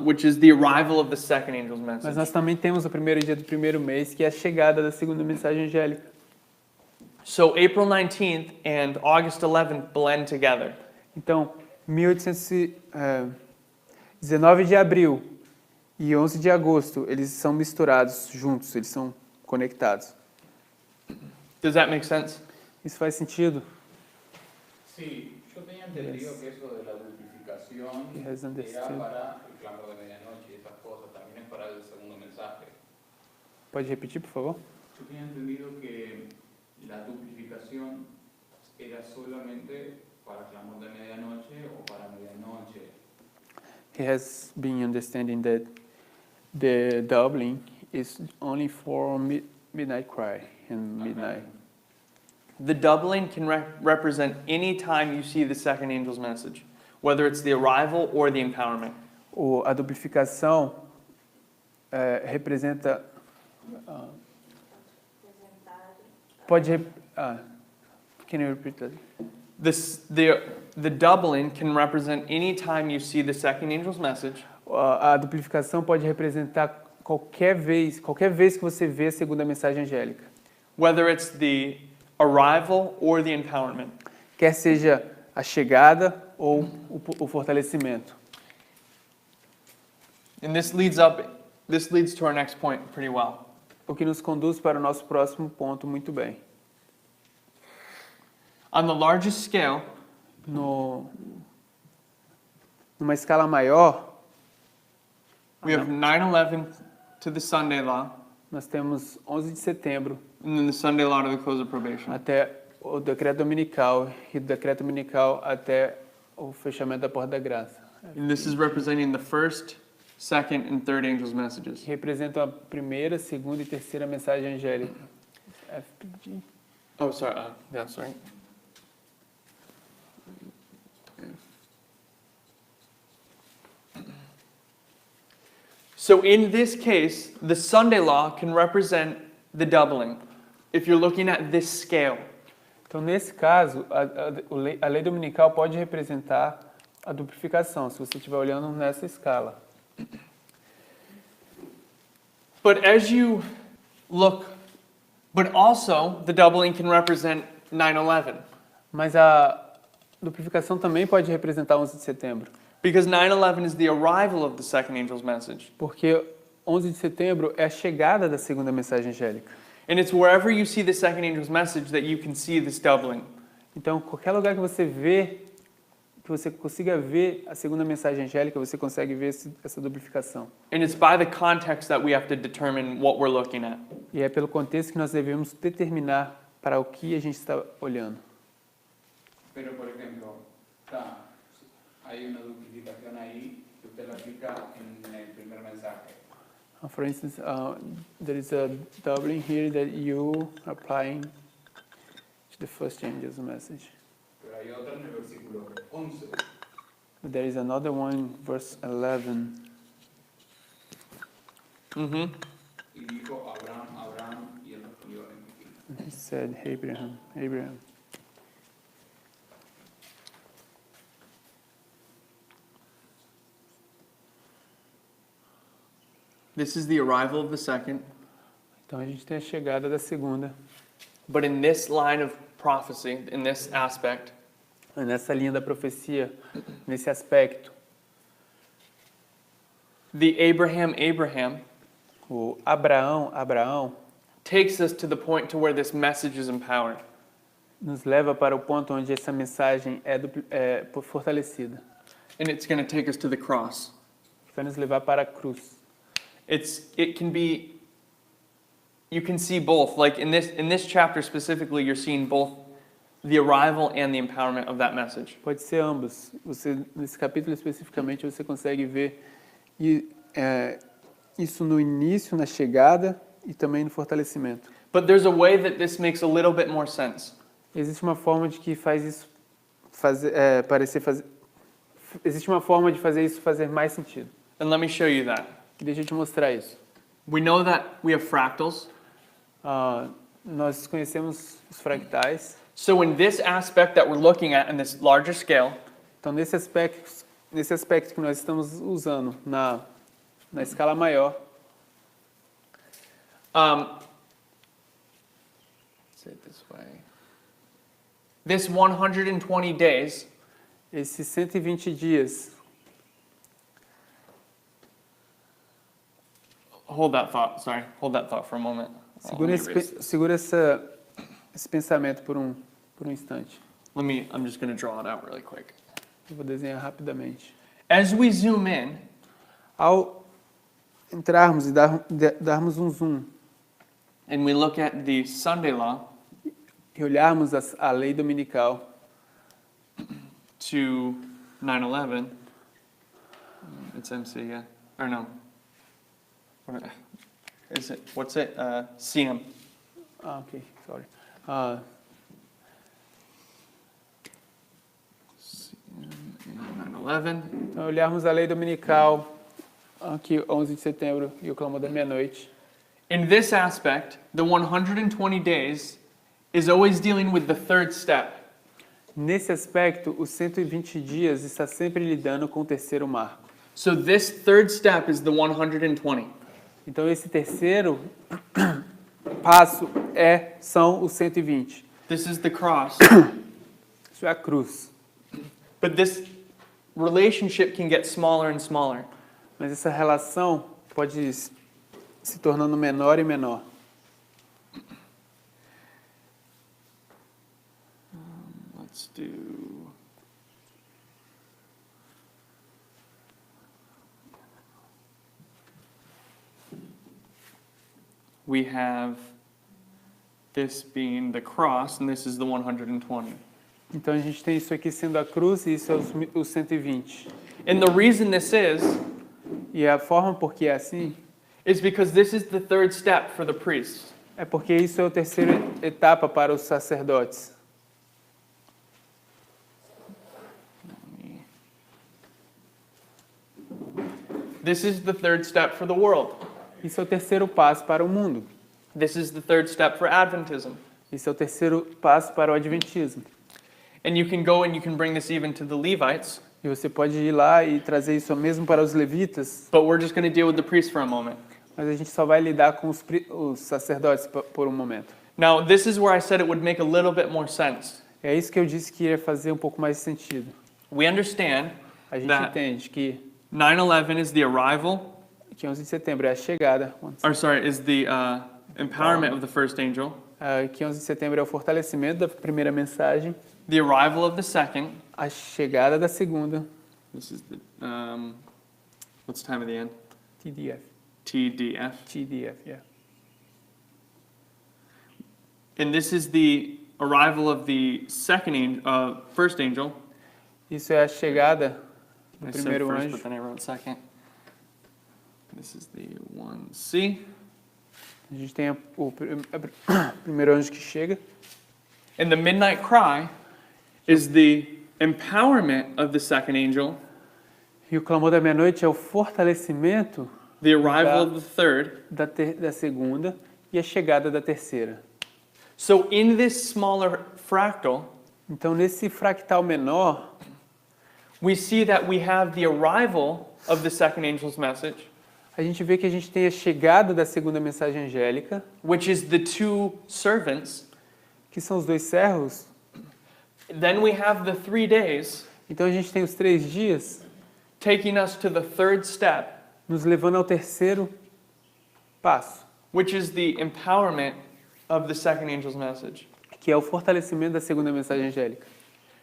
which is the arrival of the second angel's Mas message. nós também temos o primeiro dia do primeiro mês, que é a chegada da segunda mensagem angélica. So April 19th and August 11th blend together. Então, 19 de abril e 11 de agosto, eles são misturados juntos, eles são conectados. Does that make sense? Isso faz sentido? Sí, yo tenía entendido que eso de la dulcificación He has era understood. para el clamor de medianoche y esas cosas, también es para el segundo mensaje. Pode repetir, por favor? Yo tenía entendido que la dulcificación era solamente para clamor de medianoche o para medianoche. He has been understanding that the doubling is only for midnight cry and midnight. The doubling can represent any time you see the second angel's message, whether it's the arrival or the empowerment. A duplificação representa... can you repeat that? The doubling can represent any time you see the second angel's message, A duplificação pode representar qualquer vez que você vê a segunda mensagem angélica. whether it's the arrival or the empowerment. Quer seja a chegada ou o fortalecimento. And this leads to our next point pretty well. O que nos conduz para o nosso próximo ponto muito bem. On the largest scale, Numa escala maior, we have 9/11 to the Sunday law, nós temos 11 de setembro and then the Sunday law to the close of probation. até o decreto dominical e do decreto dominical até o fechamento da porta da graça. And this is representing the first, second, and third angel's messages. Que representam a primeira, segunda e terceira mensagem angélica. FPG. Oh, sorry. Yeah, sorry. So in this case, the Sunday law can represent the doubling. If you're looking at this scale. Então, nesse caso, a lei dominical pode representar a duplicação, se você estiver olhando nessa escala. But as you look, but also the doubling can represent 9/11. Mas a duplicação também pode representar 11 de setembro. Because 9/11 is the arrival of the second angel's message. Porque 11 de setembro é a chegada da segunda mensagem angélica. And it's wherever you see the second angel's message that you can see this doubling. Então, qualquer lugar que você vê, que você consiga ver a segunda mensagem angélica, você consegue ver essa duplicação. And it's by the context that we have to determine what we're looking at. E é pelo contexto que nós devemos determinar para o que a gente está olhando. Pero, por ejemplo, hay una duplicación ahí que usted la aplica en el primer mensaje. For instance, there is a doubling here that you are applying to the first angel's message. Pero hay otra en el versículo 11. But there is another one, verse 11. Mm-hmm. Y dijo Abraham, y él respondió en mi. He said, Abraham. This is the arrival of the second. Então a gente tem a chegada da segunda. But in this line of prophecy, in this aspect, Nessa linha da profecia, nesse aspecto, the Abraham, o Abraão, takes us to the point to where this message is empowered. nos leva para o ponto onde essa mensagem é fortalecida. And it's going to take us to the cross. Vai nos levar para a cruz. It can be, you can see both. Like in this chapter specifically, you're seeing both the arrival and the empowerment of that message. Pode ser ambos. Nesse capítulo especificamente, você consegue ver isso no início, na chegada e também no fortalecimento. But there's a way that this makes a little bit more sense. Existe uma forma de que existe uma forma de fazer isso fazer mais sentido. And let me show you that. Deixa eu te mostrar isso. We know that we have fractals. Nós conhecemos os fractais. So in this aspect that we're looking at in this larger scale, Então, nesse aspecto que nós estamos usando na escala maior, let's say it this way. This 120 days esses 120 dias, hold that thought for a moment. segura esse pensamento por um instante. I'm just going to draw it out really quick. Eu vou desenhar rapidamente. As we zoom in, Ao entrarmos e darmos um zoom and we look at the Sunday law e olharmos a lei dominical to 9/11, it's MC, yeah, or no? Is it? What's it? CM. Ok, sorry. 9/11. Então, olharmos a lei dominical, aqui 11 de setembro e o clamor da meia-noite. In this aspect, the 120 days is always dealing with the third step. Nesse aspecto, os 120 dias está sempre lidando com o terceiro marco. So this third step is the 120. Então, esse terceiro passo são os 120. This is the cross. Isso é a cruz. But this relationship can get smaller and smaller. Mas essa relação pode se tornando menor e menor. Let's do... We have this being the cross, and this is the 120. Então a gente tem isso aqui sendo a cruz e isso é os 120. And the reason this E a forma por que é assim is because this is the third step for the priests. é porque isso é a terceira etapa para os sacerdotes. This is the third step for the world. Isso é o terceiro passo para o mundo. This is the third step for Adventism. Isso é o terceiro passo para o adventismo. And you can go and you can bring this even to the Levites, E você pode ir lá e trazer isso mesmo para os levitas, but we're just going to deal with the priests for a moment. mas a gente só vai lidar com os sacerdotes por um momento. Now, this is where I said it would make a little bit more sense. É isso que eu disse que ia fazer um pouco mais de sentido. We understand A gente that entende que 9/11 is the arrival, 11 de setembro é a chegada, or sorry, is the empowerment of the first angel, que 11 de setembro é o fortalecimento da primeira mensagem, the arrival of the second. a chegada da segunda, This is the, what's the time of the end? TDF. TDF. TDF, yeah. And this is the arrival of the first angel. Isso é a chegada do I said primeiro first, anjo. but then I wrote second. This is the 1C. A gente tem o primeiro anjo que chega. And the midnight cry is the empowerment of the second angel, E o clamor da meia-noite é o fortalecimento the arrival of the third. da segunda e a chegada da terceira. So in this smaller fractal, Então, nesse fractal menor, we see that we have the arrival of the second angel's message, a gente vê que a gente tem a chegada da segunda mensagem angélica, which is the two servants. que são os dois servos. Then we have the 3 days Então, a gente tem os 3 dias taking us to the third step, nos levando ao terceiro passo, which is the empowerment of the second angel's message. que é o fortalecimento da segunda mensagem angélica.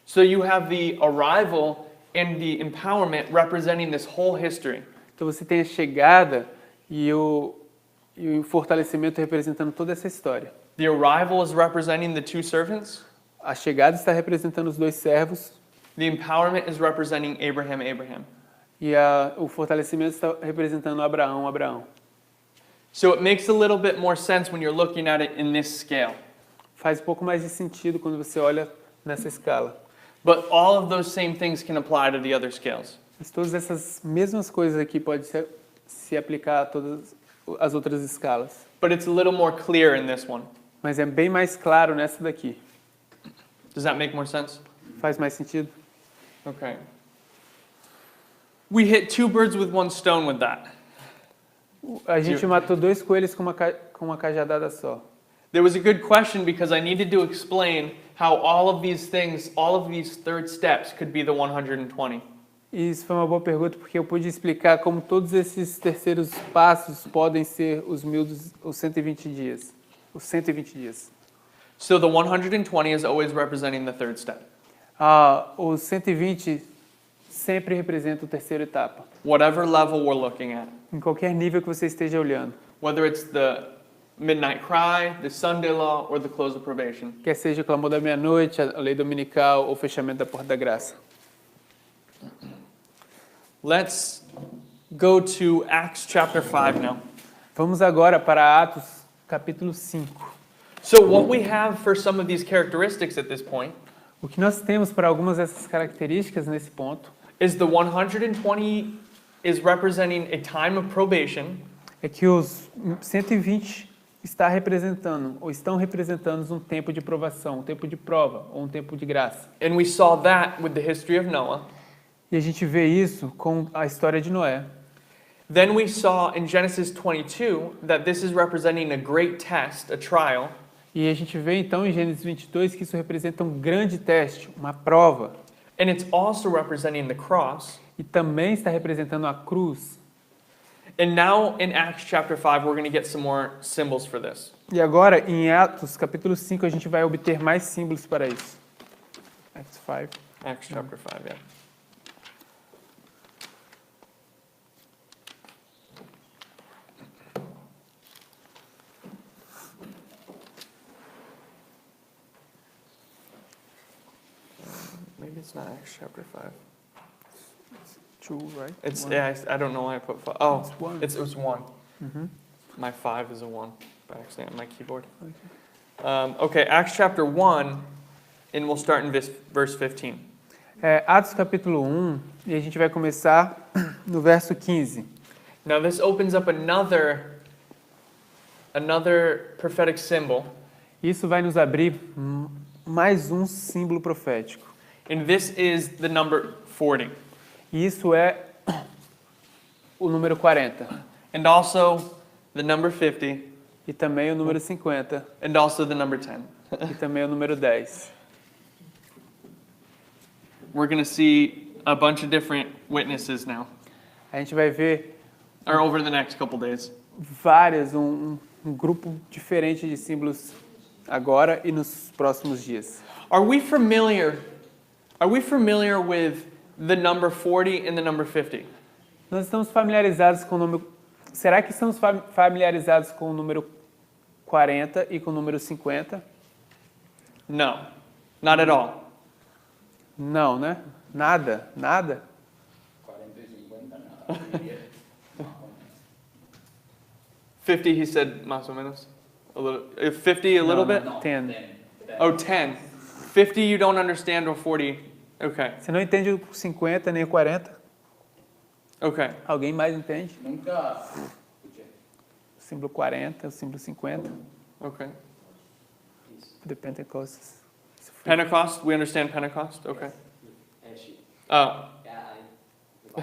So you have the arrival and the empowerment representing this whole history. Então, você tem a chegada e o fortalecimento representando toda essa história. The arrival is representing the two servants. A chegada está representando os dois servos The empowerment is representing Abraham. e o fortalecimento está representando Abraão. So it makes a little bit more sense when you're looking at it in this scale. Faz um pouco mais de sentido quando você olha nessa escala. But all of those same things can apply to the other scales. Mas todas essas mesmas coisas aqui podem se aplicar a todas as outras escalas. But it's a little more clear in this one. Mas é bem mais claro nessa daqui. Does that make more sense? Faz mais sentido? Okay. We hit 2 birds with 1 stone with that. A gente matou 2 coelhos com uma cajadada só. There was a good question because I needed to explain how all of these things, all of these third steps could be the 120. E isso foi uma boa pergunta porque eu pude explicar como todos esses terceiros passos podem ser os 120 dias. Os 120 dias. So the 120 is always representing the third step. Os 120 sempre representam a terceira etapa. Whatever level we're looking at. Em qualquer nível que você esteja olhando. Whether it's the midnight cry, the Sunday law, or the close of probation. Quer seja o clamor da meia-noite, a lei dominical ou o fechamento da porta da graça. Let's go to Acts chapter 5 now. Vamos agora para Atos capítulo 5. So what we have for some of these characteristics at this point O que nós temos para algumas dessas características nesse ponto is the 120 is representing a time of probation, é que os 120 estão representando um tempo de provação, um tempo de prova ou um tempo de graça. and we saw that with the history of Noah. E a gente vê isso com a história de Noé. Then we saw in Genesis 22 that this is representing a great test, a trial, E a gente vê então em Gênesis 22 que isso representa um grande teste, uma prova. and it's also representing the cross. E também está representando a cruz. And now in Acts chapter 5 we're going to get some more symbols for this. E agora, em Atos capítulo 5, a gente vai obter mais símbolos para isso. Acts 5. Acts chapter 5, yeah. Maybe it's not Acts chapter 5. 2, right? It's One. yeah. I don't know why I put 5. Oh, It's one. it was 1. Mhm. My 5 is a 1 by accident on my keyboard. Okay, Acts chapter 1, and we'll start in verse 15. Atos capítulo 1, e a gente vai começar no verso 15. Now this opens up another prophetic symbol. Isso vai nos abrir mais um símbolo profético. And this is the number 40. E isso é o número 40. And also the number 50. E também o número 50. And also the number 10. E também o número 10. We're going to see a bunch of different witnesses now, A gente vai ver or over the next couple days. um grupo diferente de símbolos agora e nos próximos dias. Are we familiar with the number 40 and the number 50? Nós estamos familiarizados com o número... Será que estamos familiarizados com o número 40 e com o número 50? No, not at all. Não, né? Nada, nada. 40 y 50, nada. 50, he said, más o menos. A little, 50, a little bit? No, 10. Oh, 10. 50 you don't understand, or 40? Okay, Você não entende o 50 nem o 40? okay. Alguém mais entende? Nunca escuché. O símbolo 40, o símbolo 50. Okay. The Pentecostes. Pentecost, we understand Pentecost? Okay. And she, Oh, yeah, I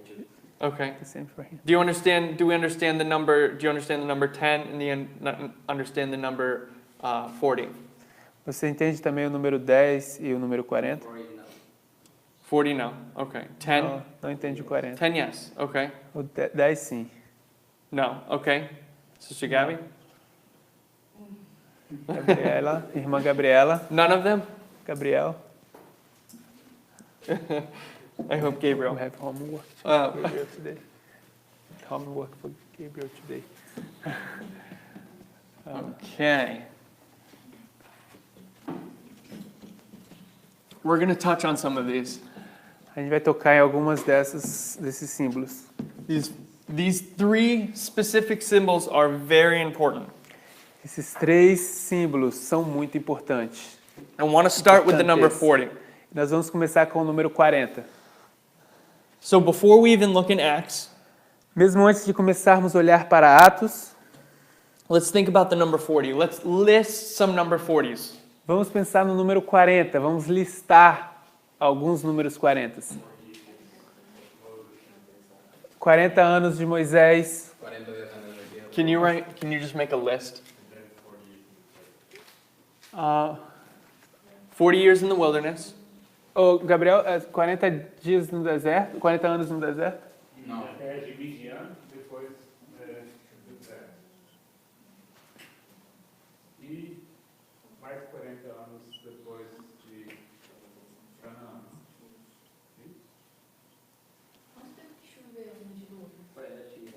choose. okay. The same for him. Do you understand the number 10 and understand the number 40? Você entende também o número 10 e o número 40? For it now. 40 no. Okay. 10? Não, não entende o 40. 10 yes. Okay. O 10 sim. No. Okay. Sister Gabby? Gabriela, irmã Gabriela, None of them? Gabriel. I hope Gabriel. We have homework Oh. for Gabriel today. Homework for Gabriel today. Okay. We're going to touch on some of these. A gente vai tocar em algumas desses símbolos. These three specific symbols are very important. Esses 3 símbolos são muito importantes. I want to start with the number Importantes. 40. Nós vamos começar com o número 40. So before we even look in Acts, Mesmo antes de começarmos a olhar para Atos, let's think about the number 40. Let's list some number 40s. vamos pensar no número 40. Vamos listar alguns números 40. 40 anos de Moisés. 40 días antes del día. Can you just make a list? 40 years in the wilderness. Gabriel, 40 dias no deserto? 40 anos no deserto? No. De Midian, depois do deserto. E mais 40 anos depois de Canaã. Quanto tempo que choveu no dilúvio? For that she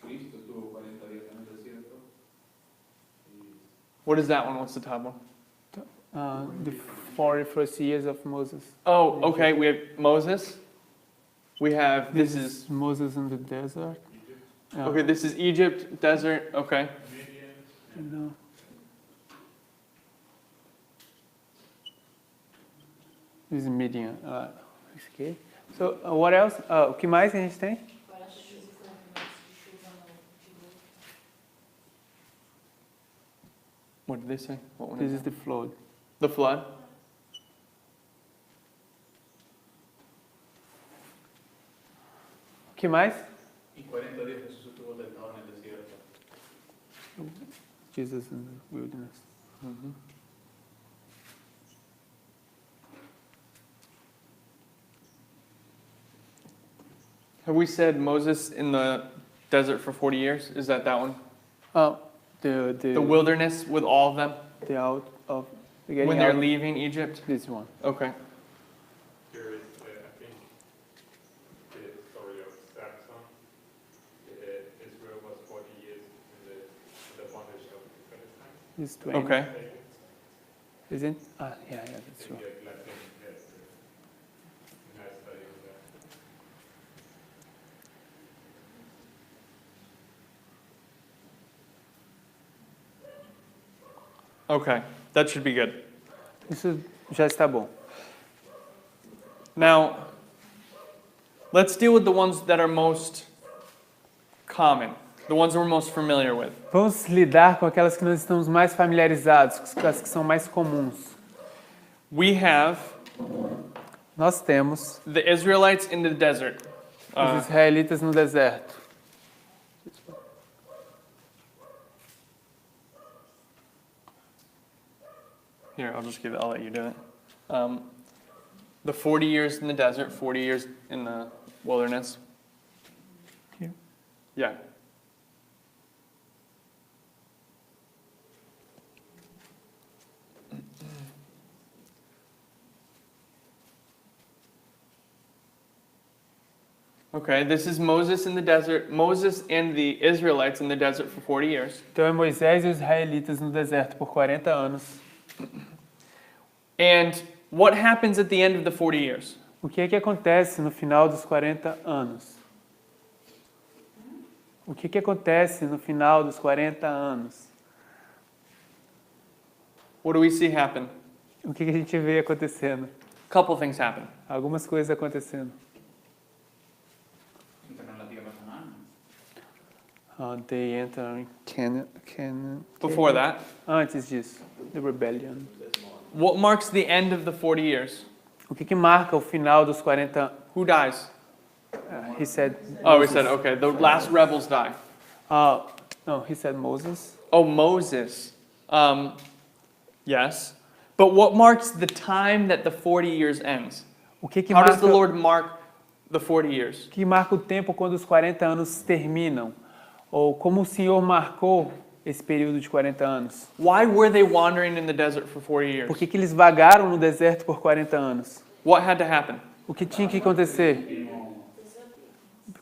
Cristo estuvo 40 días en el desierto. What is that one? What's the top one? The 41st years of Moses. Oh, okay. We have Moses. We have, this is, Moses in the desert. okay, this is Egypt, desert. Okay. No. This is Midian. Okay. So, what else? O que mais a gente tem? Para a chuva, de chuva no dilúvio. What did they say? What one This is is the flood. the flood? O que mais? Y 40 días Jesús estuvo sentado en el desierto. Jesus in the wilderness. Have we said Moses in the desert for 40 years? Is that one? The wilderness with all of them the out of the when getting they're out. leaving Egypt? This one. Okay. There is, I think, the story of Samson. Israel was 40 years in the bondage of the Philistines. This 20. Okay. Isn't? Yeah, that's true. Yes, yes. Nice study of that. Okay. That should be good. Isso já está bom. Now, let's deal with the ones that are most common, the ones that we're most familiar with. Vamos lidar com aquelas que nós estamos mais familiarizados, com as que são mais comuns. Nós temos The Israelites in the desert. os israelitas no deserto. Here, I'll let you do it. The 40 years in the desert, 40 years in the wilderness. Here? Yeah. Okay, this is Moses in the desert, Moses and the Israelites in the desert for 40 years. Então é Moisés e os israelitas no deserto por 40 anos. And what happens at the end of the 40 years? O que é que acontece no final dos 40 anos? O que é que acontece no final dos 40 anos? What do we see happen? O que é que a gente vê acontecendo? A couple things happen. Algumas coisas acontecendo. They enter in Canaan. Before that, Antes disso, the rebellion. what marks the end of the 40 years? O que marca o final dos 40? Who dies? He said. Oh, we Moses. said, okay, the last rebels die. No, he said Moses. Oh, Moses. Yes. But what marks the time that the 40 years ends? O que How does marca? the Lord mark the 40 years? O que marca o tempo quando os 40 anos terminam? Ou como o Senhor marcou esse período de 40 anos? Why were they wandering in the desert for 40 years? Por que eles vagaram no deserto por 40 anos? What had to happen? O que tinha que acontecer?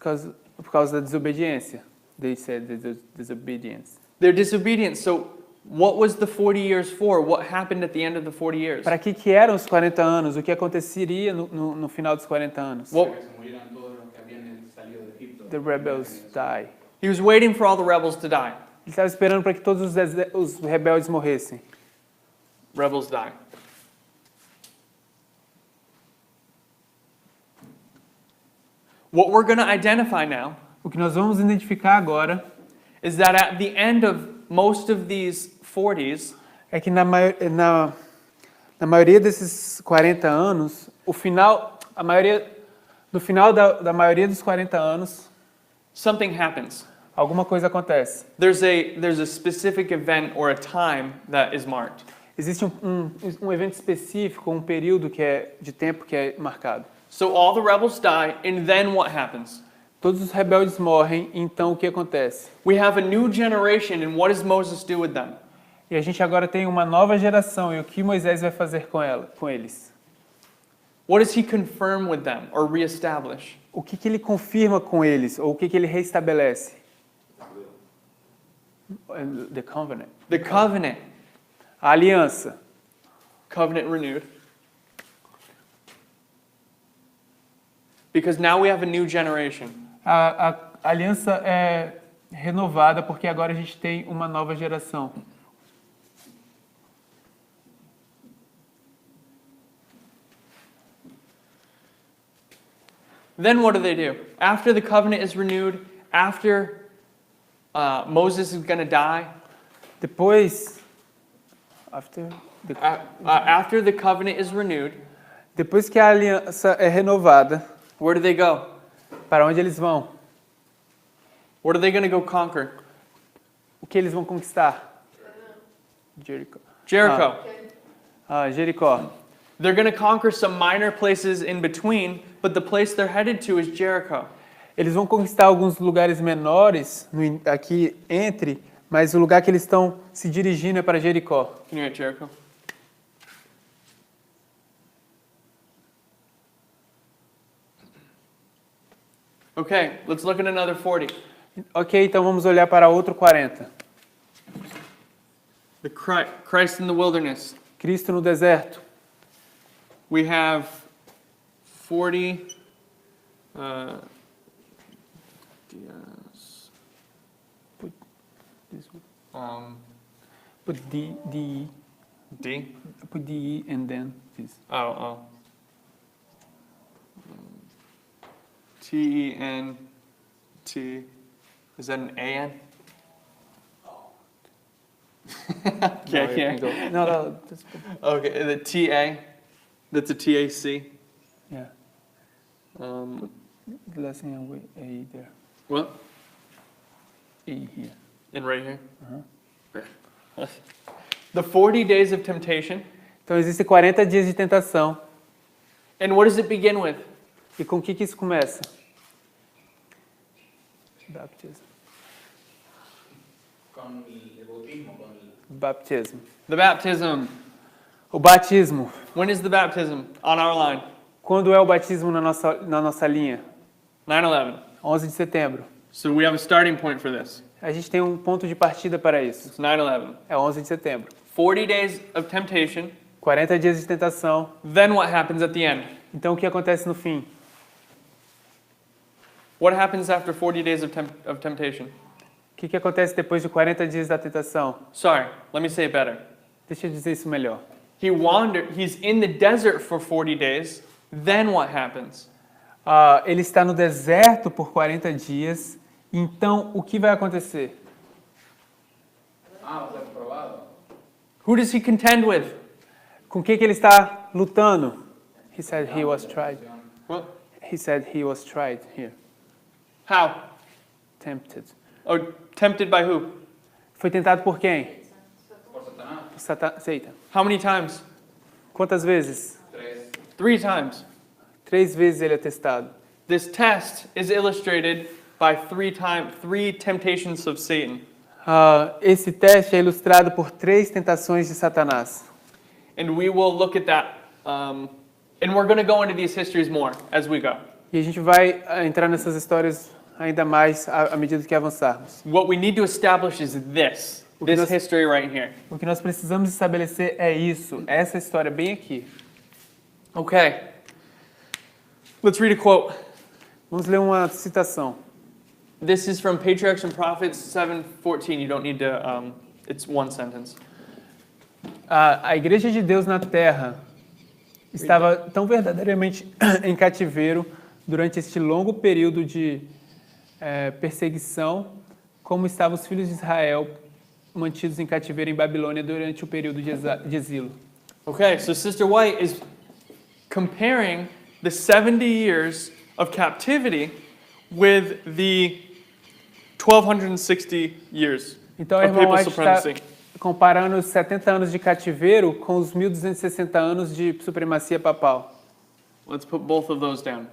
Por causa da desobediência. They said disobedience. Their disobedience. So what was the 40 years for? What happened at the end of the 40 years? Para que eram os 40 anos? O que aconteceria no final dos 40 anos? Well, The rebels die. he was waiting for all the rebels to die. Ele estava esperando para que todos os rebeldes morressem. Rebels die. What we're going to identify now O que nós vamos identificar agora is that at the end of most of these 40s, é que na maioria desses 40 anos, no final da maioria dos 40 anos, something happens. alguma coisa acontece. There's a specific event or a time that is marked. Existe um evento específico, um período de tempo que é marcado. So all the rebels die, and then what happens? Todos os rebeldes morrem, então o que acontece? We have a new generation, and what does Moses do with them? E a gente agora tem uma nova geração, e o que Moisés vai fazer com eles? What does he confirm with them or reestablish? O que ele confirma com eles, ou o que ele reestabelece? The covenant. The covenant. A aliança. Covenant renewed. Because now we have a new generation. A aliança é renovada porque agora a gente tem uma nova geração. Then what do? After the covenant is renewed, after Moses is going to die, Depois, after the covenant is renewed, depois que a aliança é renovada, where do they go? para onde eles vão? What are they going to go conquer? O que eles vão conquistar? Jericho. Jericho. Jericó. They're going to conquer some minor places in between, but the place they're headed to is Jericho. Eles vão conquistar alguns lugares menores aqui entre, mas o lugar que eles estão se dirigindo é para Jericó. Can you write Jericho? Okay, let's look at another 40. Ok, então vamos olhar para outro 40. The Christ in the wilderness. Cristo no deserto. We have 40. Put D, D. put D and then this. Oh. T-E-N-T. Is that an A-N? Can't go. No, that's, Okay, the T-A. That's a T-A-C. yeah. Um, The last thing with A there. what? A here. And right here? The 40 days of temptation. Então existem 40 dias de tentação. And what does it begin with? E com o que isso começa? Baptism. Con el bautismo, con el... Baptism. The baptism. O batismo. When is the baptism on our line? Quando é o batismo na nossa linha? 9/11. 11 de setembro. So we have a starting point for this. A gente tem um ponto de partida para isso. It's 9/11. É 11 de setembro. 40 days of temptation. 40 dias de tentação. Then what happens at the end? Então o que acontece no fim? What happens after 40 days of temptation? O que acontece depois de 40 dias da tentação? Sorry, let me say it better. Deixa eu dizer isso melhor. He's in the desert for 40 days. Then what happens? Ele está no deserto por 40 dias. Então, o que vai acontecer? Ah, vai ser provado. Who does he contend with? Com o que ele está lutando? He said he was tried. What? He said he was tried here. How? Tempted. Oh, tempted by who? Foi tentado por quem? Por Satanás. Por Satan. How many times? Quantas vezes? 3 times. 3 vezes ele é testado. This test is illustrated by 3 temptations of Satan. Esse teste é ilustrado por 3 tentações de Satanás. And we will look at that. And we're going to go into these histories more as we go. E a gente vai entrar nessas histórias ainda mais à medida que avançarmos. What we need to establish is this history right here. O que nós precisamos estabelecer é isso, essa história bem aqui. Okay. Let's read a quote. Vamos ler uma citação. This is from Patriarchs and Prophets 7:14. You don't need to, it's one sentence. A Igreja de Deus na Terra estava tão verdadeiramente em cativeiro durante este longo período de perseguição, como estavam os filhos de Israel mantidos em cativeiro em Babilônia durante o período de exílio. Okay, so Sister White is comparing the 70 years of captivity with the 1260 years Então, a of irmã papal White está supremacy. comparando os 70 anos de cativeiro com os 1260 anos de supremacia papal. Let's put both of those down.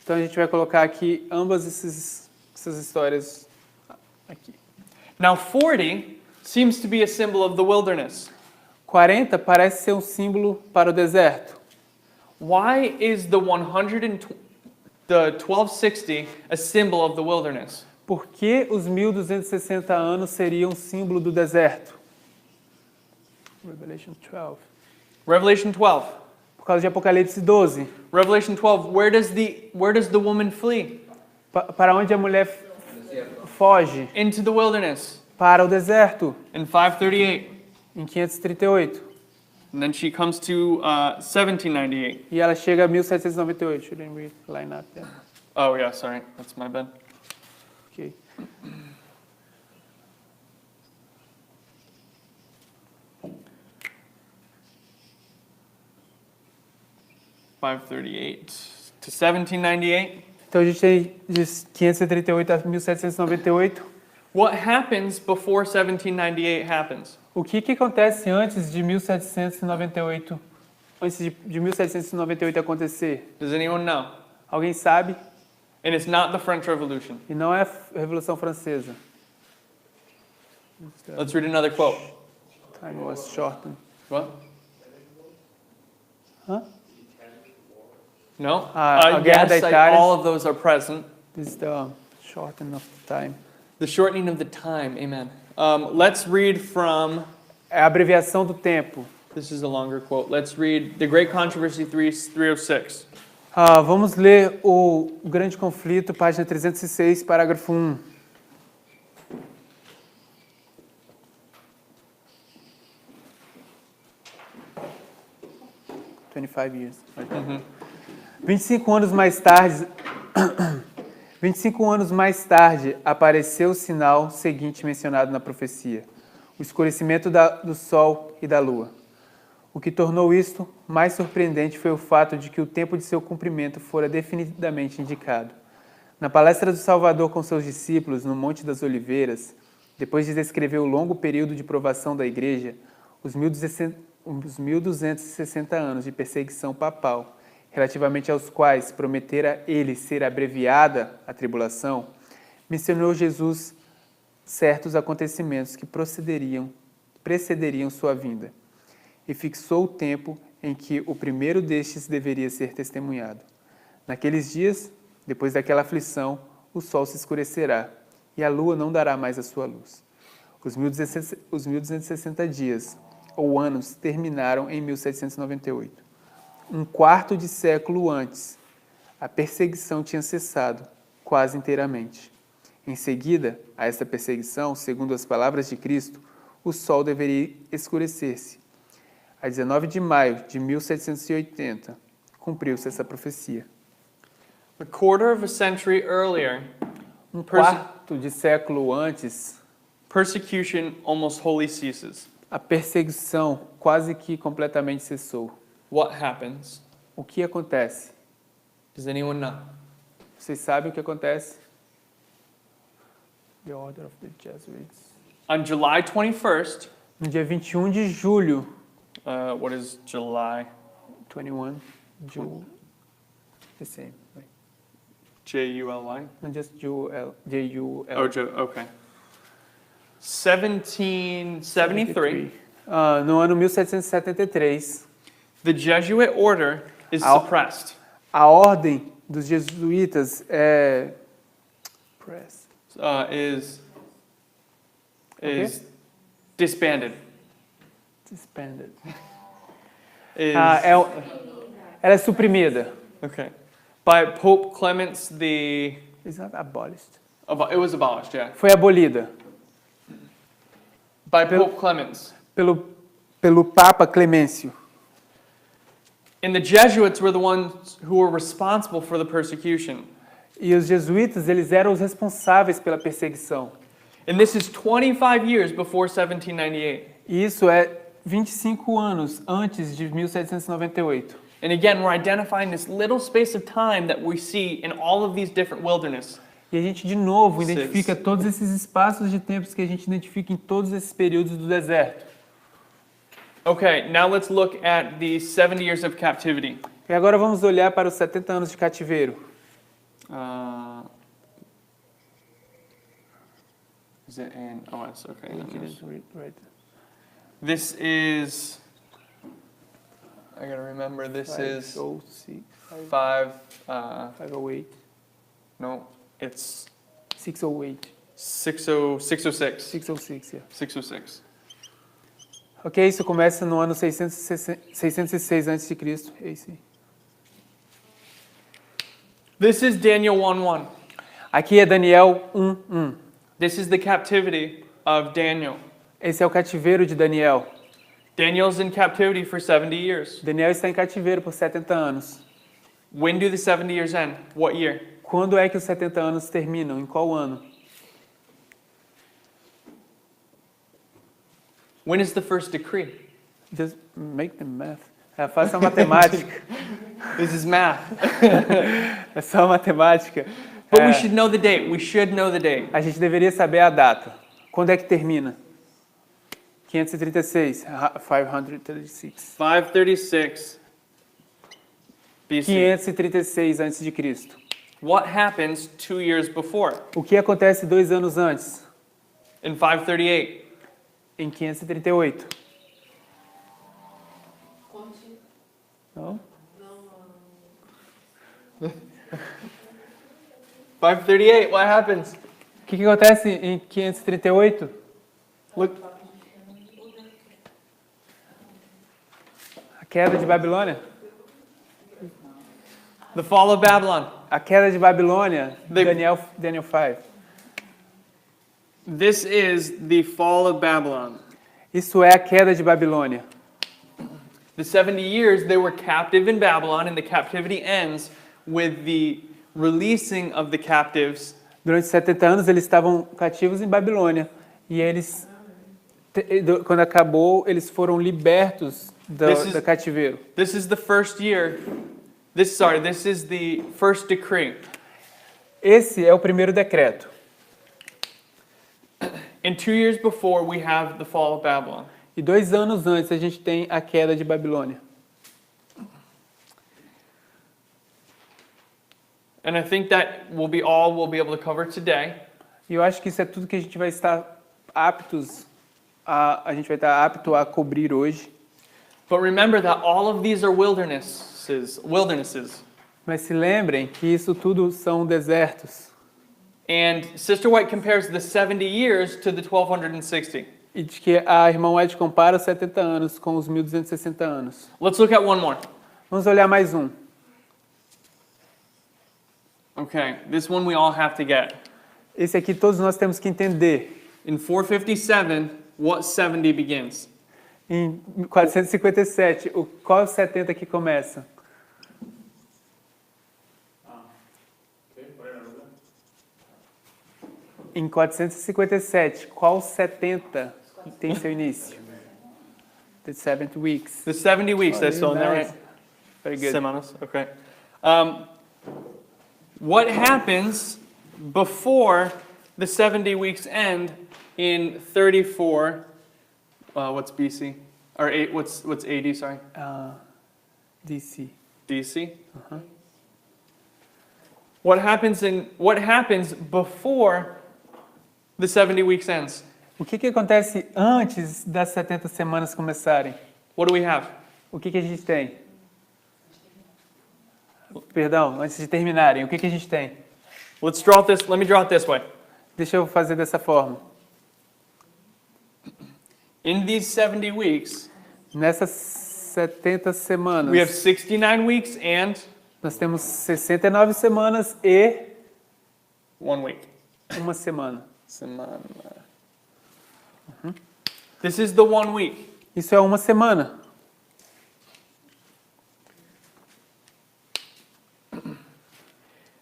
Então a gente vai colocar aqui ambas essas histórias aqui. Now 40 seems to be a symbol of the wilderness. 40 parece ser um símbolo para o deserto. Why is the 1260 a symbol of the wilderness? Por que os 1260 anos seriam um símbolo do deserto? Revelation 12. Revelation 12. Por causa de Apocalipse 12. Revelation 12. Where does the woman flee? Para onde a mulher foge? Into the wilderness. Para o deserto. In 538. Em 538. And then she comes to 1798. E ela chega a 1798. Shouldn't we line up there? Oh yeah, sorry, that's my bad. Okay. (538) to 1798. Então a gente tem de 538 a 1798. What happens before 1798 happens? O que acontece antes de 1798? Antes de 1798 acontecer? Does anyone know? Alguém sabe? And it's not the French Revolution. E não é a Revolução Francesa. Let's read another quote. Time was shortened. What? Huh? No? A Guerra da Itália. all of those are present. This is the shortening of time. The shortening of the time, amen. Let's read from, É a abreviação do tempo. this is a longer quote. Let's read The Great Controversy 306. Vamos ler o Grande Conflito, página 306, parágrafo 1. Mm-hmm. 25 anos mais tarde, 25 anos mais tarde, apareceu o sinal seguinte mencionado na profecia: o escurecimento do sol e da lua. O que tornou isto mais surpreendente foi o fato de que o tempo de seu cumprimento fora definidamente indicado. Na palestra do Salvador com seus discípulos no Monte das Oliveiras, depois de descrever o longo período de provação da Igreja, os 1260 anos de perseguição papal, relativamente aos quais prometera ele ser abreviada a tribulação, mencionou Jesus certos acontecimentos que precederiam sua vinda, e fixou o tempo em que o primeiro destes deveria ser testemunhado. Naqueles dias, depois daquela aflição, o sol se escurecerá, e a lua não dará mais a sua luz. Os 1260 dias, ou anos, terminaram em 1798. Um quarto de século antes, a perseguição tinha cessado, quase inteiramente. Em seguida a essa perseguição, segundo as palavras de Cristo, o sol deveria escurecer-se. A 19 de maio de 1780, cumpriu-se essa profecia. A quarter of a century earlier, Um quarto de século antes, persecution almost wholly ceases. a perseguição quase que completamente cessou. What happens? O que acontece? Does anyone know? Vocês sabem o que acontece? The Order of the Jesuits. On July 21st, No dia 21 de julho, what is July? 21, Jul, the same, right? J-U-L-Y? Not just J-U-L. Oh, okay. 1773, No ano 1773, the Jesuit order is Ow. suppressed. a ordem dos jesuítas é Is Okay. disbanded. disbanded. Is, Ela é suprimida. okay. By Pope Clements the... It's not abolished. It was abolished, yeah. Foi abolida By Pope Clements. pelo Papa Clemêncio. And the Jesuits were the ones who were responsible for the persecution. E os jesuítas, eles eram os responsáveis pela perseguição. And this is 25 years before 1798. E isso é 25 anos antes de 1798. And again, we're identifying this little space of time that we see in all of these different wilderness. E a gente, de novo, identifica todos esses espaços de tempos que a gente identifica em todos esses períodos do deserto. Okay, now let's look at the 70 years of captivity. E agora vamos olhar para os 70 anos de cativeiro. Is it in OS? Okay. Right. This is, I gotta remember, this is 506, 5, 508, no, it's 608, 606. 606, yeah. 606. Ok, isso começa no ano 606 a.C. AC. This is Daniel 1:1. Aqui é Daniel 1:1. This is the captivity of Daniel. Esse é o cativeiro de Daniel. Daniel's in captivity for 70 years. Daniel está em cativeiro por 70 anos. When do the 70 years end? What year? Quando é que os 70 anos terminam? Em qual ano? When is the first decree? Just make the math. Faça a matemática. This is math. É só matemática. But we should know the date. We should know the date. A gente deveria saber a data. Quando é que termina? 536. 536. 536 BC. 536 a.C. What happens 2 years before? O que acontece 2 anos antes? In 538. Em 538. Não? 538, what happens? O que acontece em 538? Look. A queda de Babilônia. The fall of Babylon. A queda de Babilônia, They- Daniel 5. This is the fall of Babylon. Isso é a queda de Babilônia. The 70 years they were captive in Babylon, and the captivity ends with releasing of the captives. Durante 70 anos eles estavam cativos em Babilônia. E eles, quando acabou, eles foram libertos do cativeiro. This is the first year. This is the first decree. Esse é o primeiro decreto. And 2 years before, we have the fall of Babylon. E 2 anos antes a gente tem a queda de Babilônia. And I think that will be all we'll be able to cover today. E eu acho que isso é tudo que a gente vai estar apto a cobrir hoje. But remember that all of these are wildernesses. Mas se lembrem que isso tudo são desertos. And Sister White compares the 70 years to the 1260. E de que a irmã White compara os 70 anos com os 1260 anos. Let's look at one more. Vamos olhar mais um. Okay, this one we all have to get. Esse aqui todos nós temos que entender. In 457, what 70 begins? Em 457, qual 70 que começa? Em 457, qual 70 tem seu início? The 70 weeks. The 70 weeks, that's still in there, Nice. right? Very good. Semanas, okay. What happens before the 70 weeks end in 34, what's BC? Or what's AD, sorry? DC. DC? What happens before the 70 weeks ends? O que acontece antes das 70 semanas começarem? What do we have? O que a gente tem? Perdão, antes de terminarem, o que a gente tem? Let me draw it this way. Deixa eu fazer dessa forma. In these 70 weeks, Nessas 70 semanas, we have 69 weeks and nós temos 69 semanas e 1 week. uma semana. Semana. This is the 1 week. Isso é uma semana.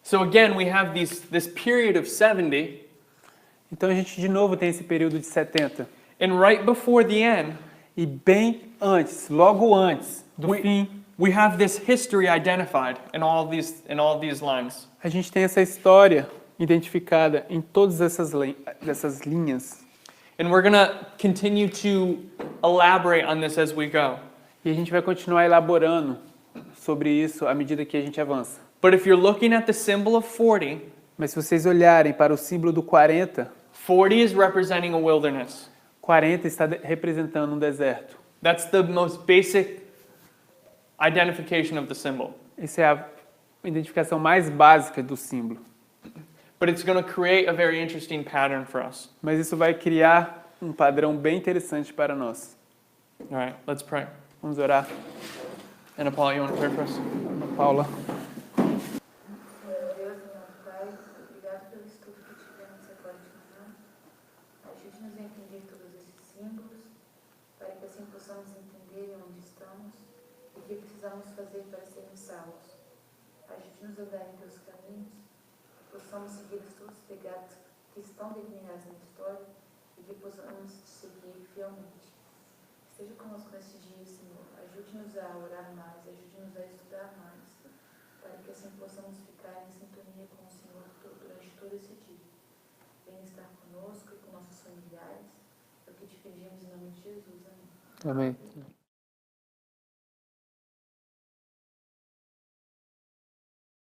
So again, we have this period of 70, Então a gente de novo tem esse período de 70. and right before the end, E bem antes, logo antes do fim, we have this history identified in all these lines. a gente tem essa história identificada em todas dessas linhas. And we're going to continue to elaborate on this as we go. E a gente vai continuar elaborando sobre isso à medida que a gente avança. But if you're looking at the symbol of 40, Mas se vocês olharem para o símbolo do 40, 40 is representing a wilderness. 40 está representando um deserto. That's the most basic identification of the symbol. Essa é a identificação mais básica do símbolo. But it's going to create a very interesting pattern for us. Mas isso vai criar um padrão bem interessante para nós. All right, let's pray. Vamos orar. Ana Paula, you want to pray for us? Ana Paula. Senhor Deus e nosso Pai, obrigado pelo estudo que tivemos agora de manhã. Ajude-nos a entender todos esses símbolos, para que assim possamos entender onde estamos e o que precisamos fazer para sermos salvos. Ajude-nos a andar em teus caminhos, que possamos seguir os teus pegados que estão determinados na história e que possamos te seguir fielmente. Esteja conosco neste dia, Senhor. Ajude-nos a orar mais, ajude-nos a estudar mais, para que assim possamos ficar em sintonia com o Senhor durante todo esse dia. Venha estar conosco e com nossos familiares. É o que te pedimos em nome de Jesus. Amém. Amém.